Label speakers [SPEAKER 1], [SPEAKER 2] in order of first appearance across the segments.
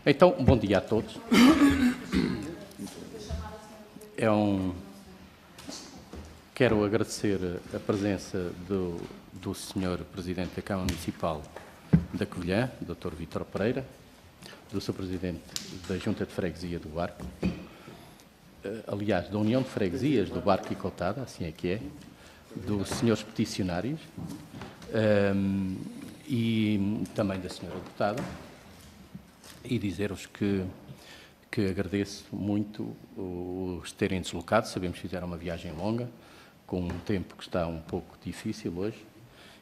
[SPEAKER 1] Então, bom dia a todos. Quero agradecer a presença do Sr. Presidente da Câmara Municipal da Covilhã, Dr. Vítor Pereira, do Sr. Presidente da Junta de Freguesia do Barco, aliás, da União de Freguesias do Barco e Cotada, assim é que é, dos senhores peticionários e também da senhora deputada, e dizer-vos que agradeço muito os terem deslocado. Sabemos que fizeram uma viagem longa, com um tempo que está um pouco difícil hoje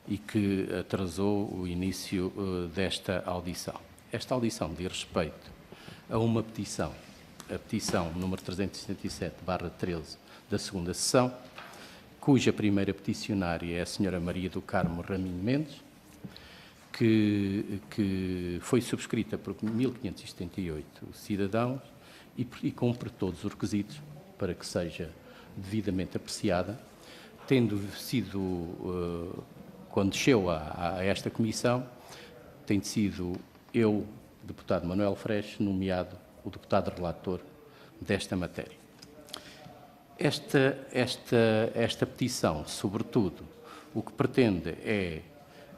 [SPEAKER 1] e que atrasou o início desta audição. Esta audição diz respeito a uma petição, a petição número 377/13 da segunda sessão, cuja primeira peticionária é a senhora Maria do Carmo Raminho Mendes, que foi subscrita por 1.578 cidadãos e cumpre todos os requisitos para que seja devidamente apreciada, tendo sido, quando chegou a esta comissão, tem sido eu, deputado Manuel Freixo, nomeado o deputado relator desta matéria. Esta petição, sobretudo, o que pretende é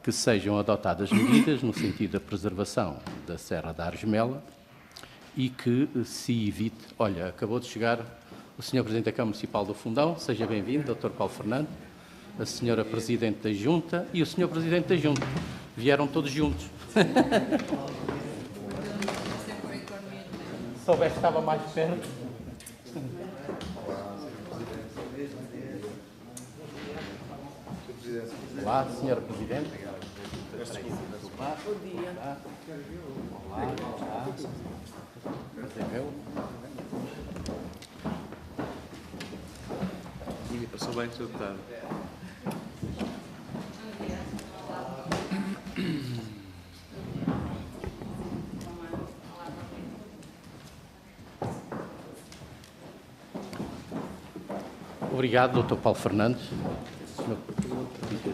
[SPEAKER 1] que sejam adotadas medidas no sentido da preservação da Serra da Argemela e que se evite... Olha, acabou de chegar o Sr. Presidente da Câmara Municipal do Fundão, seja bem-vindo, Dr. Paulo Fernando, a Sra. Presidente da Junta e o Sr. Presidente da Junta. Vieram todos juntos. Se soubesse que estava mais perto. Olá, Sra. Presidente.
[SPEAKER 2] Bom dia.
[SPEAKER 1] Olá. Prazer meu.
[SPEAKER 3] Passou bem, Sr. Deputado.
[SPEAKER 1] Obrigado, Dr. Paulo Fernandes.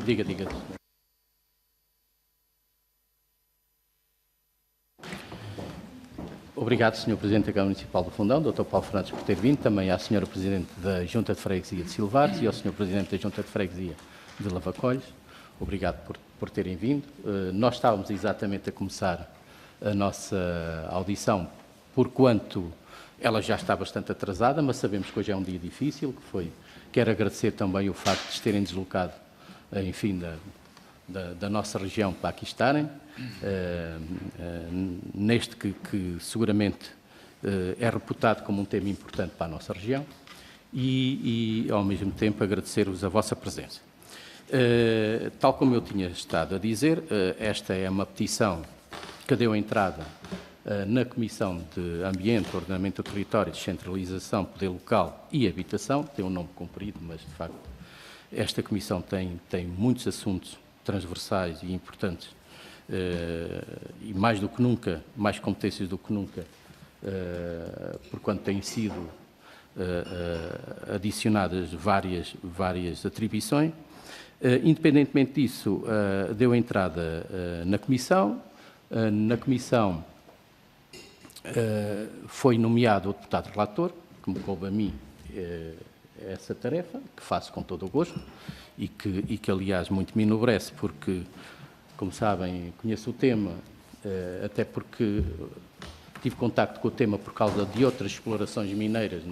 [SPEAKER 1] Diga. Obrigado, Sr. Presidente da Câmara Municipal do Fundão, Dr. Paulo Fernandes, por ter vindo, também à Sra. Presidente da Junta de Freguesia de Silvares e ao Sr. Presidente da Junta de Freguesia de Lavacolhos. Obrigado por terem vindo. Nós estávamos exatamente a começar a nossa audição, porquanto ela já está bastante atrasada, mas sabemos que hoje é um dia difícil, quero agradecer também o facto de se terem deslocado, enfim, da nossa região para aqui estarem, neste que seguramente é reputado como um tema importante para a nossa região e ao mesmo tempo agradecer-vos a vossa presença. Tal como eu tinha estado a dizer, esta é uma petição que deu entrada na Comissão de Ambiente, Ordenamento do Território, Descentralização, Poder Local e Habitação. Tem um nome comprido, mas de facto esta Comissão tem muitos assuntos transversais e importantes e mais do que nunca, mais competências do que nunca, porquanto têm sido adicionadas várias atribuições. Independentemente disso, deu entrada na Comissão. Na Comissão foi nomeado o deputado relator, que me coube a mim essa tarefa, que faço com todo o gosto e que aliás, muito me enobrece, porque, como sabem, conheço o tema, até porque tive contacto com o tema por causa de outras explorações mineiras,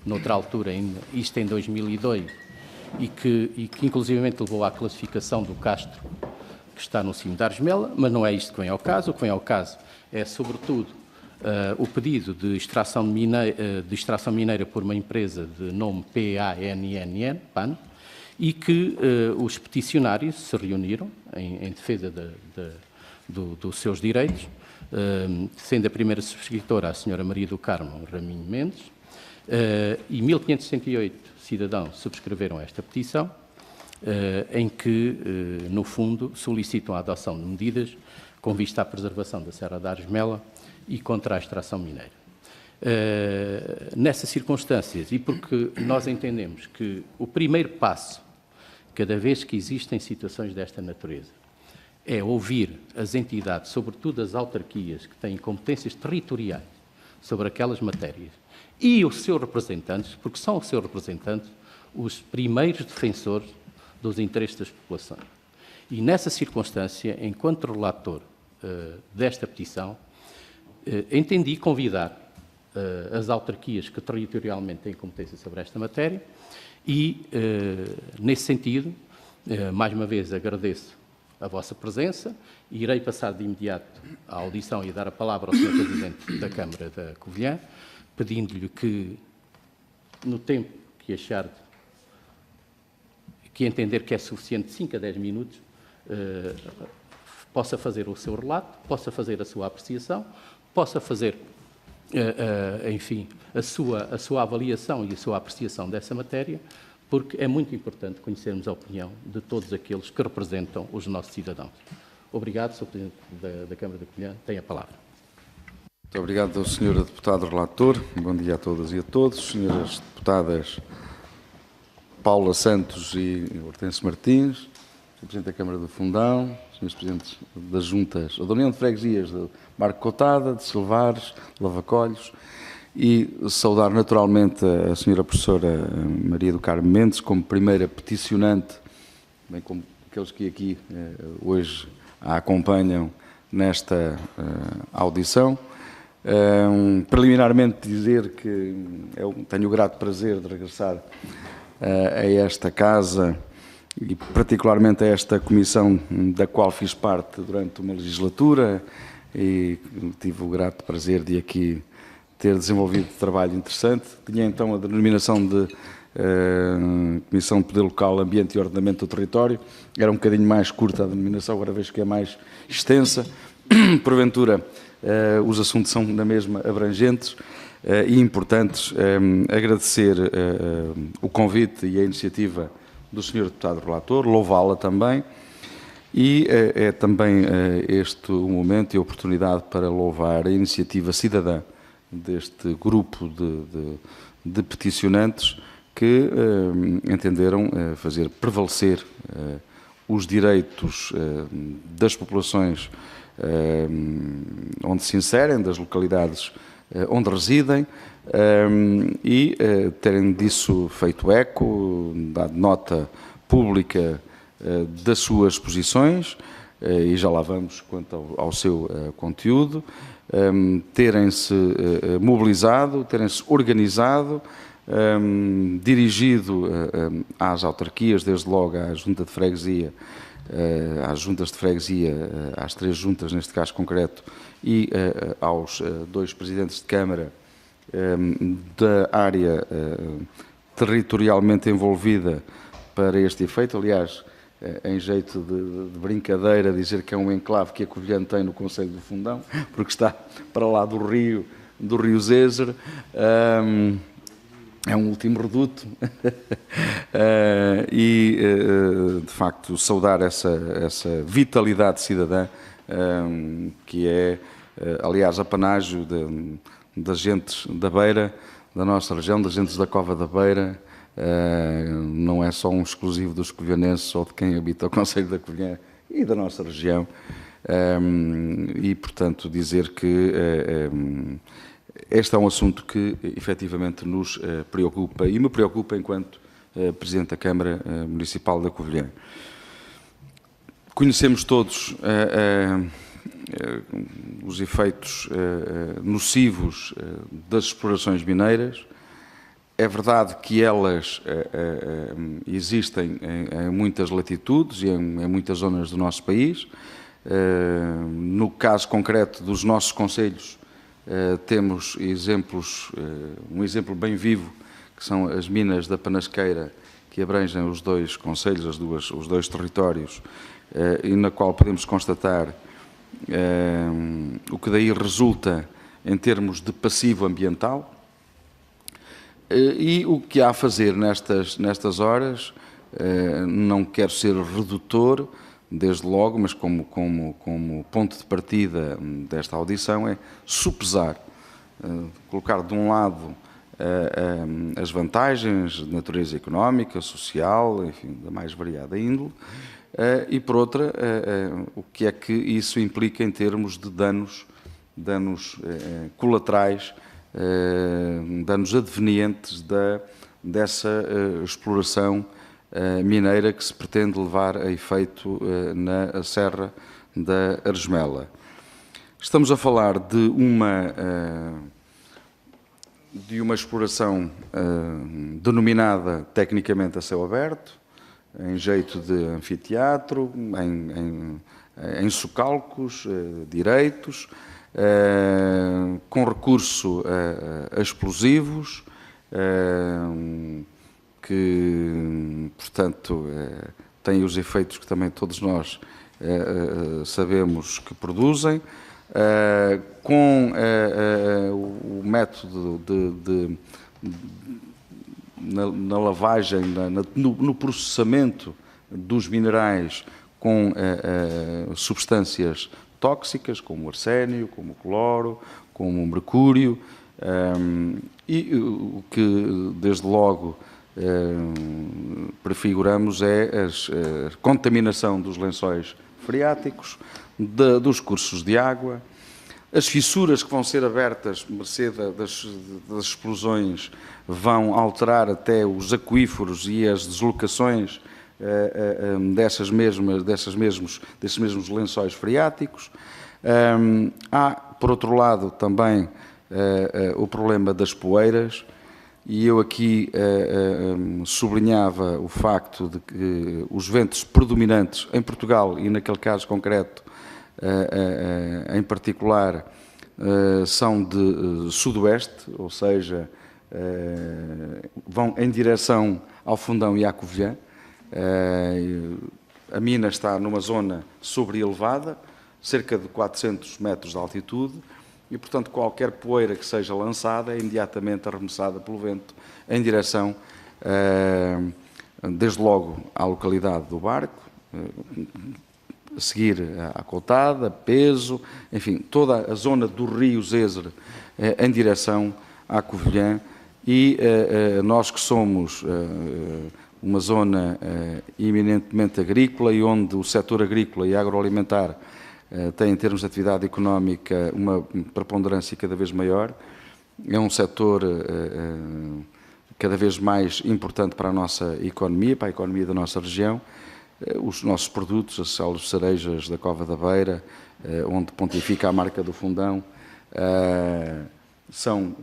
[SPEAKER 1] noutra altura, isto em 2002, e que inclusivamente levou à classificação do castro que está no cimo da Argemela, mas não é isto que vem ao caso. O que vem ao caso é, sobretudo, o pedido de extração mineira por uma empresa de nome PANN, e que os peticionários se reuniram em defesa dos seus direitos, sendo a primeira subscritora a Sra. Maria do Carmo Raminho Mendes, e 1.568 cidadãos subscreveram esta petição, em que, no fundo, solicitam a adoção de medidas com vista à preservação da Serra da Argemela e contra a extração mineira. Nessas circunstâncias, e porque nós entendemos que o primeiro passo, cada vez que existem situações desta natureza, é ouvir as entidades, sobretudo as autarquias, que têm competências territoriais sobre aquelas matérias, e os seus representantes, porque são os seus representantes os primeiros defensores dos interesses das populações. E nessa circunstância, enquanto relator desta petição, entendi convidar as autarquias que territorialmente têm competência sobre esta matéria e, nesse sentido, mais uma vez agradeço a vossa presença e irei passar de imediato à audição e dar a palavra ao Sr. Presidente da Câmara da Covilhã, pedindo-lhe que, no tempo que achar, que entender que é suficiente, 5 a 10 minutos, possa fazer o seu relato, possa fazer a sua apreciação, possa fazer, enfim, a sua avaliação e a sua apreciação dessa matéria, porque é muito importante conhecermos a opinião de todos aqueles que representam os nossos cidadãos. Obrigado, Sr. Presidente da Câmara da Covilhã. Tem a palavra.
[SPEAKER 2] Muito obrigado, Sr. Deputado Relator. Bom dia a todas e a todos. Senhoras Deputadas Paula Santos e Hortêncio Martins, Sr. Presidente da Câmara do Fundão, Srs. Presidentes das Juntas, da União de Freguesias de Marco Cotada, de Silvares, de Lavacolhos, e saudar naturalmente a Sra. Professora Maria do Carmo Mendes como primeira peticionante, bem como aqueles que aqui hoje a acompanham nesta audição. Preliminarmente dizer que eu tenho o grato prazer de regressar a esta casa e particularmente a esta comissão da qual fiz parte durante uma legislatura e tive o grato prazer de aqui ter desenvolvido trabalho interessante. Tinha então a denominação de Comissão de Poder Local, Ambiente e Ordenamento do Território. Era um bocadinho mais curta a denominação, agora vejo que é mais extensa. Porventura, os assuntos são na mesma abrangentes e importantes. Agradecer o convite e a iniciativa do Sr. Deputado Relator, louvá-la também. E é também este o momento e a oportunidade para louvar a iniciativa cidadã deste grupo de peticionantes que entenderam fazer prevalecer os direitos das populações onde se inserem, das localidades onde residem, e terem disso feito eco, dado nota pública das suas posições, e já lá vamos quanto ao seu conteúdo, terem-se mobilizado, terem-se organizado, dirigido às autarquias, desde logo à Junta de Freguesia, às juntas de freguesia, às 3 juntas neste caso concreto, e aos 2 presidentes de Câmara da área territorialmente envolvida para este efeito. Aliás, em jeito de brincadeira, dizer que é um enclave que a Covilhã tem no Concelho do Fundão, porque está para lá do Rio Zezer. É um último reduto e, de facto, saudar essa vitalidade cidadã que é, aliás, apanágio das gentes da Beira, da nossa região, das gentes da Cova da Beira. Não é só um exclusivo dos covilhanenses ou de quem habita o Concelho da Covilhã e da nossa região. E, portanto, dizer que este é um assunto que efetivamente nos preocupa e me preocupa enquanto Presidente da Câmara Municipal da Covilhã. Conhecemos todos os efeitos nocivos das explorações mineiras. É verdade que elas existem em muitas latitudes e em muitas zonas do nosso país. No caso concreto dos nossos concelhos, temos exemplos, um exemplo bem vivo, que são as minas da Panasqueira, que abrangem os 2 concelhos, os 2 territórios, e na qual podemos constatar o que daí resulta em termos de passivo ambiental. E o que há a fazer nestas horas, não quero ser redutor, desde logo, mas como ponto de partida desta audição, é sopesar, colocar de um lado as vantagens de natureza económica, social, enfim, da mais variada índole, e, por outra, o que é que isso implica em termos de danos colaterais, danos advenientes dessa exploração mineira que se pretende levar a efeito na Serra da Argemela. Estamos a falar de uma exploração denominada tecnicamente a céu aberto, em jeito de anfiteatro, em socalcos direitos, com recurso a explosivos, que, portanto, têm os efeitos que também todos nós sabemos que produzem, com o método na lavagem, no processamento dos minerais com substâncias tóxicas, como o arsénio, como o cloro, como o mercúrio, e o que, desde logo, prefiguramos é a contaminação dos lençóis freáticos, dos cursos de água, as fissuras que vão ser abertas, mercê das explosões, vão alterar até os aquíferos e as deslocações desses mesmos lençóis freáticos. Há, por outro lado, também o problema das poeiras, e eu aqui sublinhava o facto de que os ventos predominantes em Portugal, e naquele caso concreto, em particular, são de sudoeste, ou seja, vão em direção ao Fundão e à Covilhã. A mina está numa zona sobreelevada, cerca de 400 metros de altitude, e, portanto, qualquer poeira que seja lançada é imediatamente arremessada pelo vento em direção, desde logo, à localidade do barco, a seguir à Coutada, Peso, enfim, toda a zona do rio Zezer em direção à Covilhã, e nós que somos uma zona eminentemente agrícola e onde o setor agrícola e agroalimentar tem, em termos de atividade económica, uma preponderância cada vez maior. É um setor cada vez mais importante para a nossa economia, para a economia da nossa região. Os nossos produtos, as células cerejas da Cova da Beira, onde pontifica a marca do Fundão, são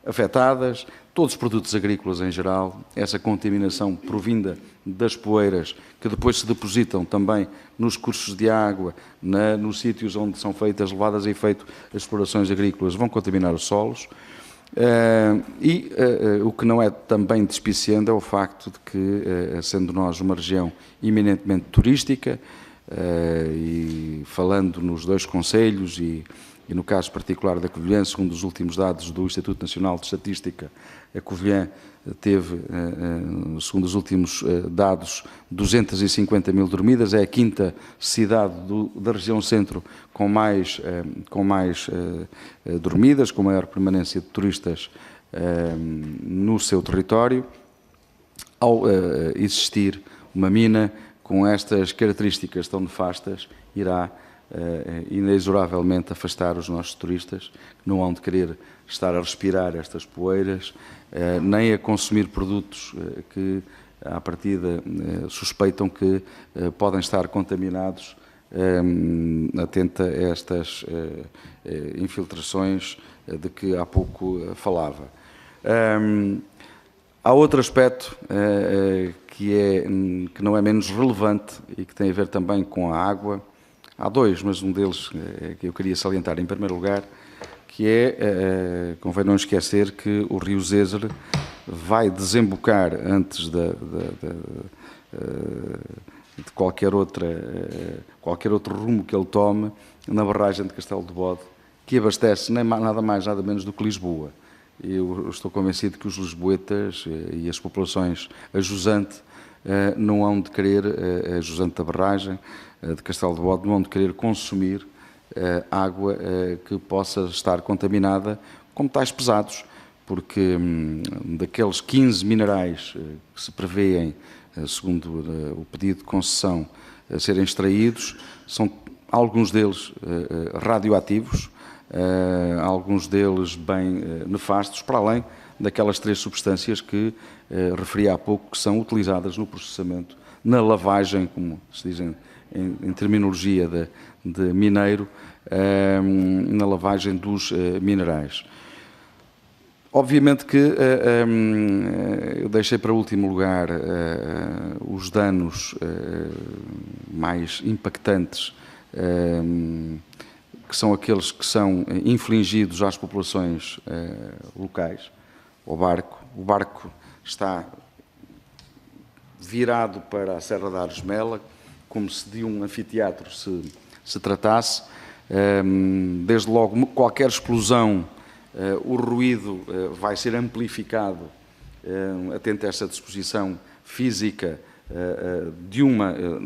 [SPEAKER 2] afetadas. Todos os produtos agrícolas em geral, essa contaminação provinda das poeiras, que depois se depositam também nos cursos de água, nos sítios onde são feitas, levadas a efeito as explorações agrícolas, vão contaminar os solos. O que não é também despiciando é o facto de que, sendo nós uma região eminentemente turística, e falando nos dois concelhos e no caso particular da Covilhã, segundo os últimos dados do Instituto Nacional de Estatística, a Covilhã teve, segundo os últimos dados, 250 mil dormidas, é a quinta cidade da região centro com mais dormidas, com maior permanência de turistas no seu território. Ao existir uma mina com estas características tão nefastas, irá inexoravelmente afastar os nossos turistas, que não hão de querer estar a respirar estas poeiras, nem a consumir produtos que, à partida, suspeitam que podem estar contaminados, atenta a estas infiltrações de que há pouco falava. Há outro aspecto que não é menos relevante e que tem a ver também com a água. Há dois, mas um deles que eu queria salientar em primeiro lugar, que convém não esquecer que o rio Zezer vai desembocar antes de qualquer outro rumo que ele tome na barragem de Castelo de Bode, que abastece nada mais, nada menos do que Lisboa. Eu estou convencido que os lisboetas e as populações a jusante não hão de querer, a jusante da barragem de Castelo de Bode, não hão de querer consumir água que possa estar contaminada com metais pesados, porque daqueles 15 minerais que se prevêem, segundo o pedido de concessão, a serem extraídos, são alguns deles radioativos, alguns deles bem nefastos, para além daquelas 3 substâncias que referi há pouco, que são utilizadas no processamento, na lavagem, como se diz em terminologia de mineiro, na lavagem dos minerais. Obviamente que eu deixei para último lugar os danos mais impactantes, que são aqueles que são infligidos às populações locais, ao barco. O barco está virado para a Serra da Argemela, como se de um anfiteatro se tratasse. Desde logo, qualquer explosão, o ruído vai ser amplificado, atento a esta disposição física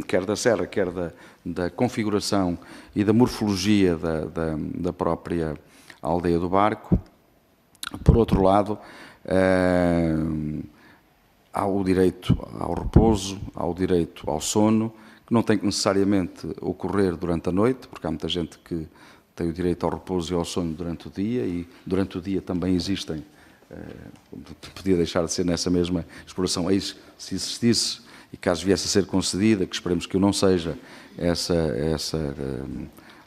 [SPEAKER 2] quer da serra, quer da configuração e da morfologia da própria aldeia do barco. Por outro lado, há o direito ao repouso, há o direito ao sono, que não tem que necessariamente ocorrer durante a noite, porque há muita gente que tem o direito ao repouso e ao sono durante o dia, e durante o dia também existem, podia deixar de ser nessa mesma exploração, se existisse, e caso viesse a ser concedida, que esperemos que não seja, essa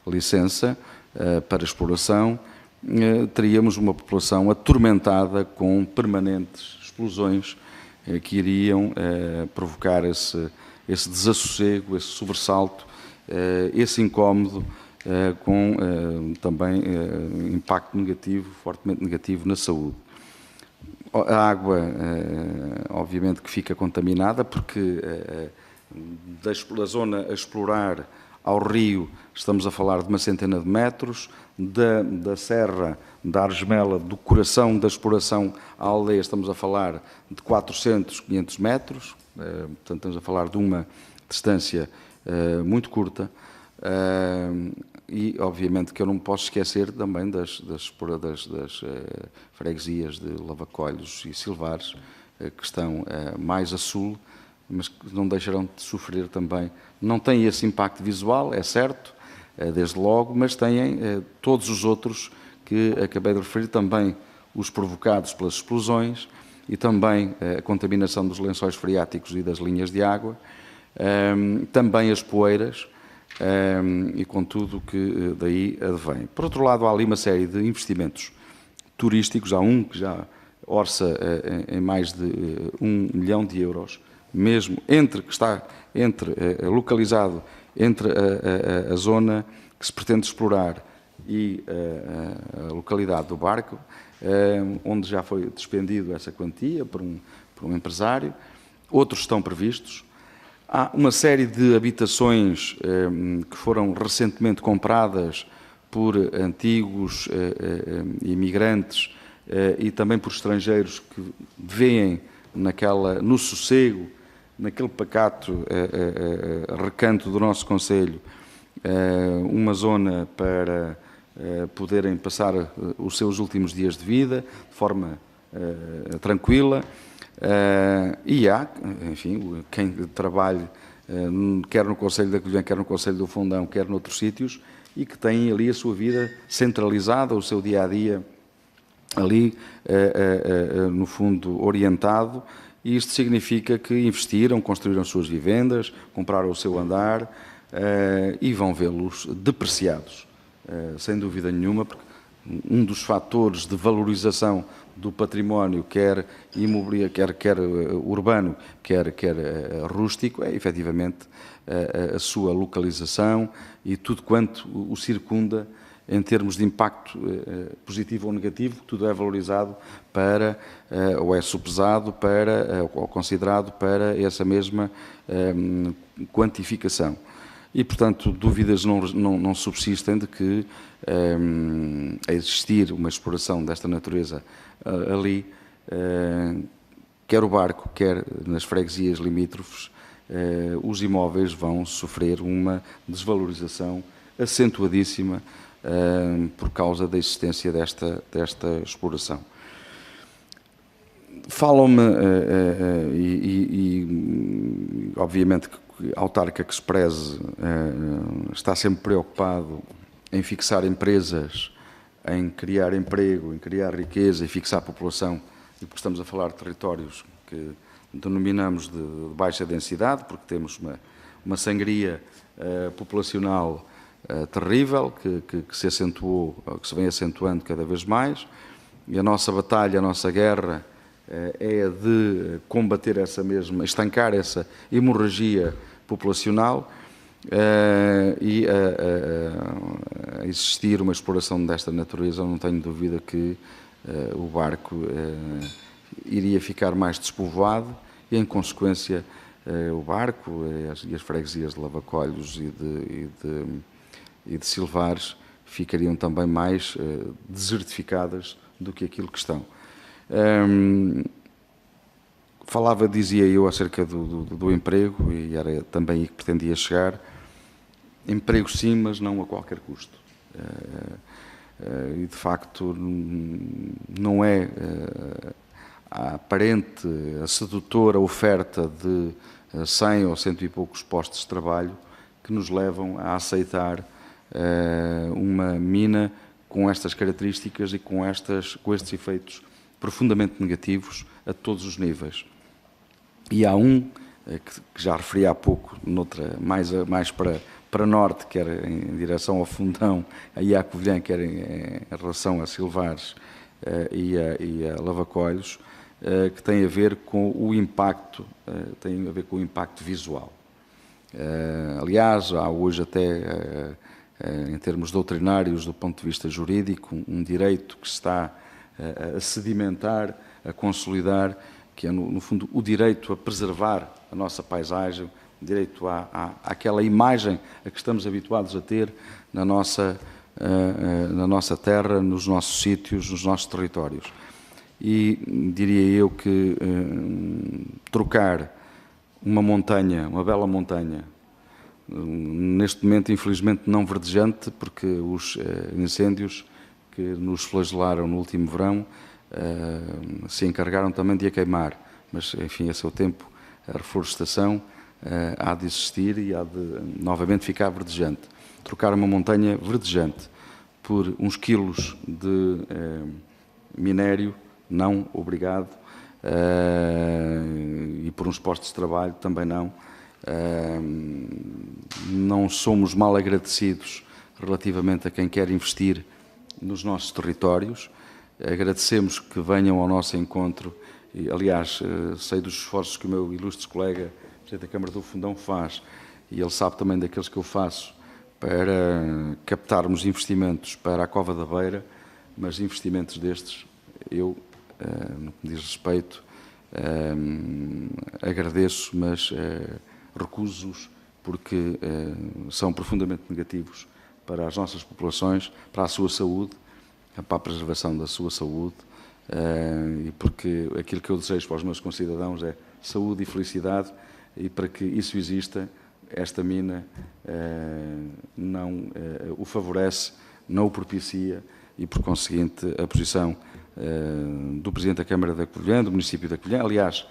[SPEAKER 2] licença para exploração, teríamos uma população atormentada com permanentes explosões que iriam provocar esse desassossego, esse sobressalto, esse incómodo, com também impacto negativo, fortemente negativo na saúde. A água, obviamente, que fica contaminada, porque da zona a explorar ao rio estamos a falar de uma centena de metros, da serra da Argemela, do coração da exploração à aldeia, estamos a falar de 400, 500 metros, portanto estamos a falar de uma distância muito curta, e obviamente que eu não posso esquecer também das freguesias de Lavacolhos e Silvares, que estão mais a sul, mas que não deixarão de sofrer também. Não têm esse impacto visual, é certo, desde logo, mas têm todos os outros que acabei de referir, também os provocados pelas explosões e também a contaminação dos lençóis freáticos e das linhas de água, também as poeiras, e com tudo que daí advém. Por outro lado, há ali uma série de investimentos turísticos, há um que já orça em mais de 1 milhão de euros, mesmo que está localizado entre a zona que se pretende explorar e a localidade do barco, onde já foi despendido essa quantia por um empresário. Outros estão previstos. Há uma série de habitações que foram recentemente compradas por antigos imigrantes e também por estrangeiros que veem no sossego, naquele pacato recanto do nosso concelho, uma zona para poderem passar os seus últimos dias de vida de forma tranquila. E há, enfim, quem trabalhe quer no Concelho da Covilhã, quer no Concelho do Fundão, quer noutros sítios, e que têm ali a sua vida centralizada, o seu dia-a-dia ali, no fundo, orientado, e isto significa que investiram, construíram suas vivendas, compraram o seu andar e vão vê-los depreciados, sem dúvida nenhuma, porque um dos fatores de valorização do património, quer imobiliário, quer urbano, quer rústico, é efetivamente a sua localização e tudo quanto o circunda em termos de impacto positivo ou negativo, tudo é valorizado para, ou é sopesado para, ou considerado para essa mesma quantificação. E, portanto, dúvidas não subsistem de que a existir uma exploração desta natureza ali, quer o barco, quer nas freguesias limítrofes, os imóveis vão sofrer uma desvalorização acentuadíssima por causa da existência desta exploração. Falam-me, obviamente, que a autarca que se preze está sempre preocupado em fixar empresas, em criar emprego, em criar riqueza e fixar a população, e porque estamos a falar de territórios que denominamos de baixa densidade, porque temos uma sangria populacional terrível, que se acentuou, que se vem acentuando cada vez mais, e a nossa batalha, a nossa guerra é de combater essa mesma, estancar essa hemorragia populacional e a existir uma exploração desta natureza, não tenho dúvida que o Barco iria ficar mais despovoado e, em consequência, o Barco e as freguesias de Lavacolhos e de Silvares ficariam também mais desertificadas do que aquilo que estão. Dizia eu, acerca do emprego, e era também aí que pretendia chegar. Emprego sim, mas não a qualquer custo. E de facto não é a aparente, a sedutora oferta de 100 ou 100 e poucos postos de trabalho que nos levam a aceitar uma mina com estas características e com estes efeitos profundamente negativos a todos os níveis. E há um que já referi há pouco, mais para norte, quer em direção ao Fundão, a Iacovilhã, quer em relação a Silvares e a Lavacolhos, que tem a ver com o impacto, visual. Aliás, há hoje até, em termos doutrinários, do ponto de vista jurídico, um direito que se está a sedimentar, a consolidar, que é, no fundo, o direito a preservar a nossa paisagem, o direito àquela imagem a que estamos habituados a ter na nossa terra, nos nossos sítios, nos nossos territórios. E diria eu que trocar uma montanha, uma bela montanha, neste momento, infelizmente, não verdejante, porque os incêndios que nos flagelaram no último verão se encarregaram também de a queimar, mas, enfim, a seu tempo, a reflorestação há de existir e há de novamente ficar verdejante. Trocar uma montanha verdejante por uns quilos de minério, não, obrigado, e por uns postos de trabalho, também não. Não somos mal agradecidos relativamente a quem quer investir nos nossos territórios. Agradecemos que venham ao nosso encontro e, aliás, sei dos esforços que o meu ilustre colega, Presidente da Câmara do Fundão, faz, e ele sabe também daqueles que eu faço para captarmos investimentos para a Cova da Beira, mas investimentos destes, eu, no que me diz respeito, agradeço, mas recuso-os porque são profundamente negativos para as nossas populações, para a sua saúde, para a preservação da sua saúde, e porque aquilo que eu desejo para os meus concidadãos é saúde e felicidade, e para que isso exista, esta mina não o favorece, não o propicia, e por conseguinte a posição do Presidente da Câmara da Covilhã, do município da Covilhã, aliás,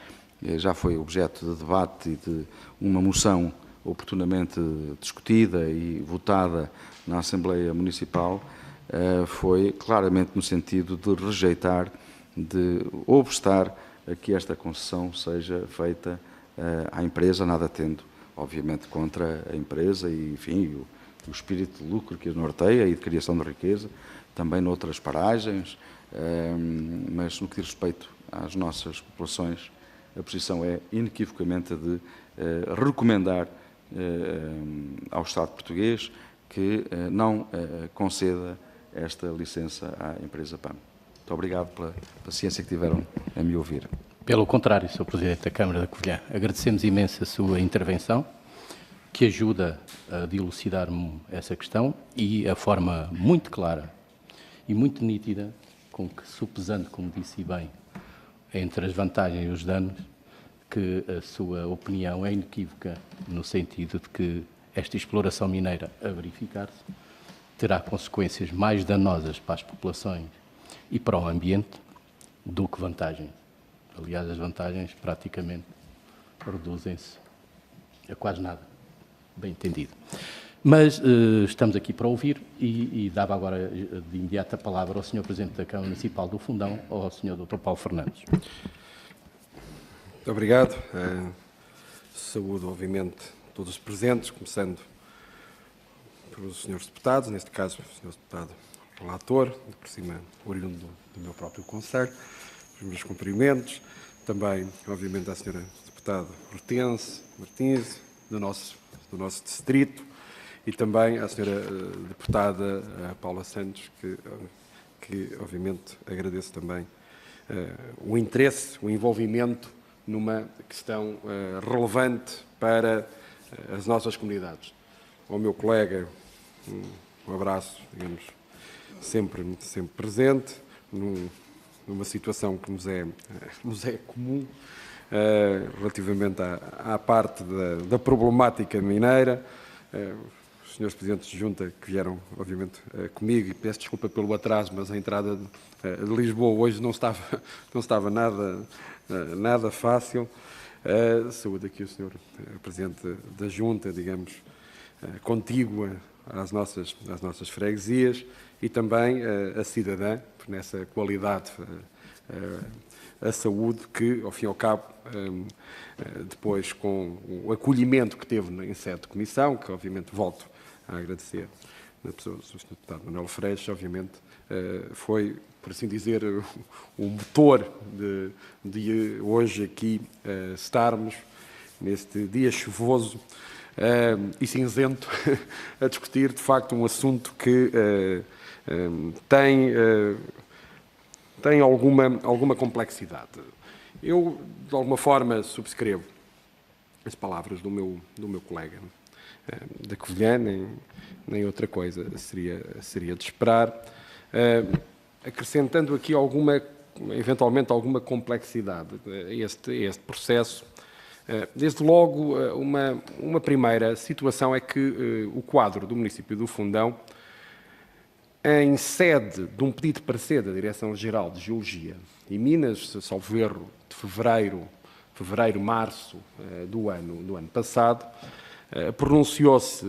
[SPEAKER 2] já foi objeto de debate e de uma moção oportunamente discutida e votada na Assembleia Municipal, foi claramente no sentido de rejeitar, de obstar a que esta concessão seja feita à empresa, nada tendo, obviamente, contra a empresa e, enfim, o espírito de lucro que a norteia e de criação de riqueza, também noutras paragens, mas no que diz respeito às nossas populações, a posição é inequivocamente de recomendar ao Estado português que não conceda esta licença à empresa PAM. Muito obrigado pela paciência que tiveram a me ouvir.
[SPEAKER 1] Pelo contrário, Sr. Presidente da Câmara da Covilhã, agradecemos imenso a sua intervenção, que ajuda a dilucidar essa questão e a forma muito clara e muito nítida com que, supesando, como disse bem, entre as vantagens e os danos, que a sua opinião é inequívoca no sentido de que esta exploração mineira a verificar-se terá consequências mais danosas para as populações e para o ambiente do que vantagens. Aliás, as vantagens praticamente reduzem-se a quase nada, bem entendido. Mas estamos aqui para ouvir e dava agora de imediato a palavra ao Sr. Presidente da Câmara Municipal do Fundão, ao Sr. Dr. Paulo Fernandes.
[SPEAKER 4] Muito obrigado. Saúdo, obviamente, todos os presentes, começando pelos senhores deputados, neste caso, o senhor deputado relator, por cima, oriundo do meu próprio concelho, os meus cumprimentos. Também, obviamente, à senhora deputada Hortense Martins, do nosso distrito, e também à senhora deputada Paula Santos, que obviamente agradeço também o interesse, o envolvimento numa questão relevante para as nossas comunidades. Ao meu colega, um abraço, digamos, sempre presente, numa situação que nos é comum, relativamente à parte da problemática mineira. Os senhores presidentes de junta que vieram, obviamente, comigo, e peço desculpa pelo atraso, mas a entrada de Lisboa hoje não estava nada fácil. Saúde aqui o senhor presidente da junta, digamos, contígua às nossas freguesias, e também a cidadã, nessa qualidade, a saúde, que, ao fim e ao cabo, depois com o acolhimento que teve em sede de comissão, que obviamente volto a agradecer, na pessoa do Sr. Deputado Manuel Freixo, obviamente, foi, por assim dizer, o motor de hoje aqui estarmos, neste dia chuvoso e cinzento, a discutir, de facto, um assunto que tem alguma complexidade. Eu, de alguma forma, subscrevo as palavras do meu colega da Covilhã, nem outra coisa seria de esperar, acrescentando aqui eventualmente alguma complexidade a este processo. Desde logo, uma primeira situação é que o quadro do município do Fundão, em sede de um pedido de parecer da Direção-Geral de Geologia e Minas, salvo erro, de fevereiro-março do ano passado, pronunciou-se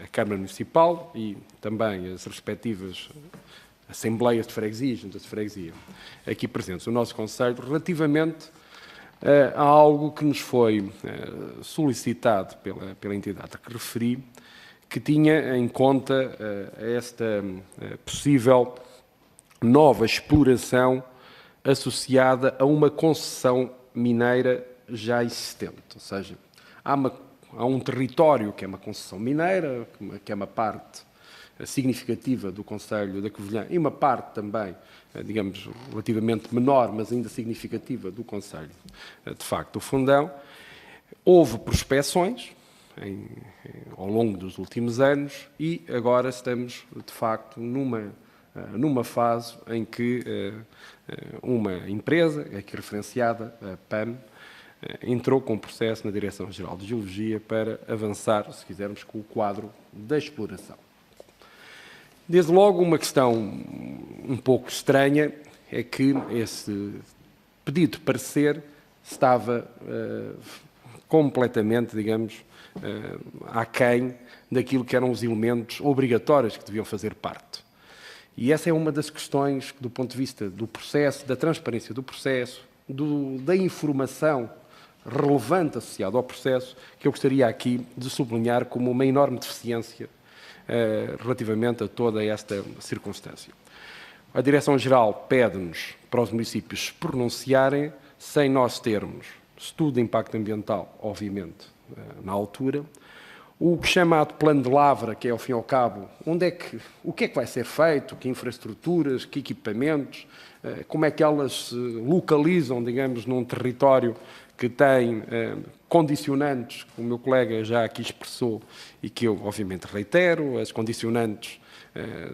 [SPEAKER 4] a Câmara Municipal e também as respectivas Assembleias de Freguesia, Juntas de Freguesia, aqui presentes no nosso Conselho, relativamente a algo que nos foi solicitado pela entidade a que referi, que tinha em conta esta possível nova exploração associada a uma concessão mineira já existente. Ou seja, há um território que é uma concessão mineira, que é uma parte significativa do Concelho da Covilhã, e uma parte também, digamos, relativamente menor, mas ainda significativa do Concelho, de facto, do Fundão. Houve prospeções ao longo dos últimos anos e agora estamos, de facto, numa fase em que uma empresa, aqui referenciada, a PAM, entrou com um processo na Direção-Geral de Geologia para avançar, se quisermos, com o quadro da exploração. Desde logo, uma questão um pouco estranha é que esse pedido de parecer estava completamente, digamos, aquém daquilo que eram os elementos obrigatórios que deviam fazer parte. E essa é uma das questões, do ponto de vista do processo, da transparência do processo, da informação relevante associada ao processo, que eu gostaria aqui de sublinhar como uma enorme deficiência relativamente a toda esta circunstância. A Direção-Geral pede-nos para os municípios se pronunciarem sem nós termos estudo de impacto ambiental, obviamente, na altura, o que chamado plano de lavra, que é, ao fim e ao cabo, o que é que vai ser feito, que infraestruturas, que equipamentos, como é que elas se localizam, digamos, num território que tem condicionantes, que o meu colega já aqui expressou e que eu, obviamente, reitero, as condicionantes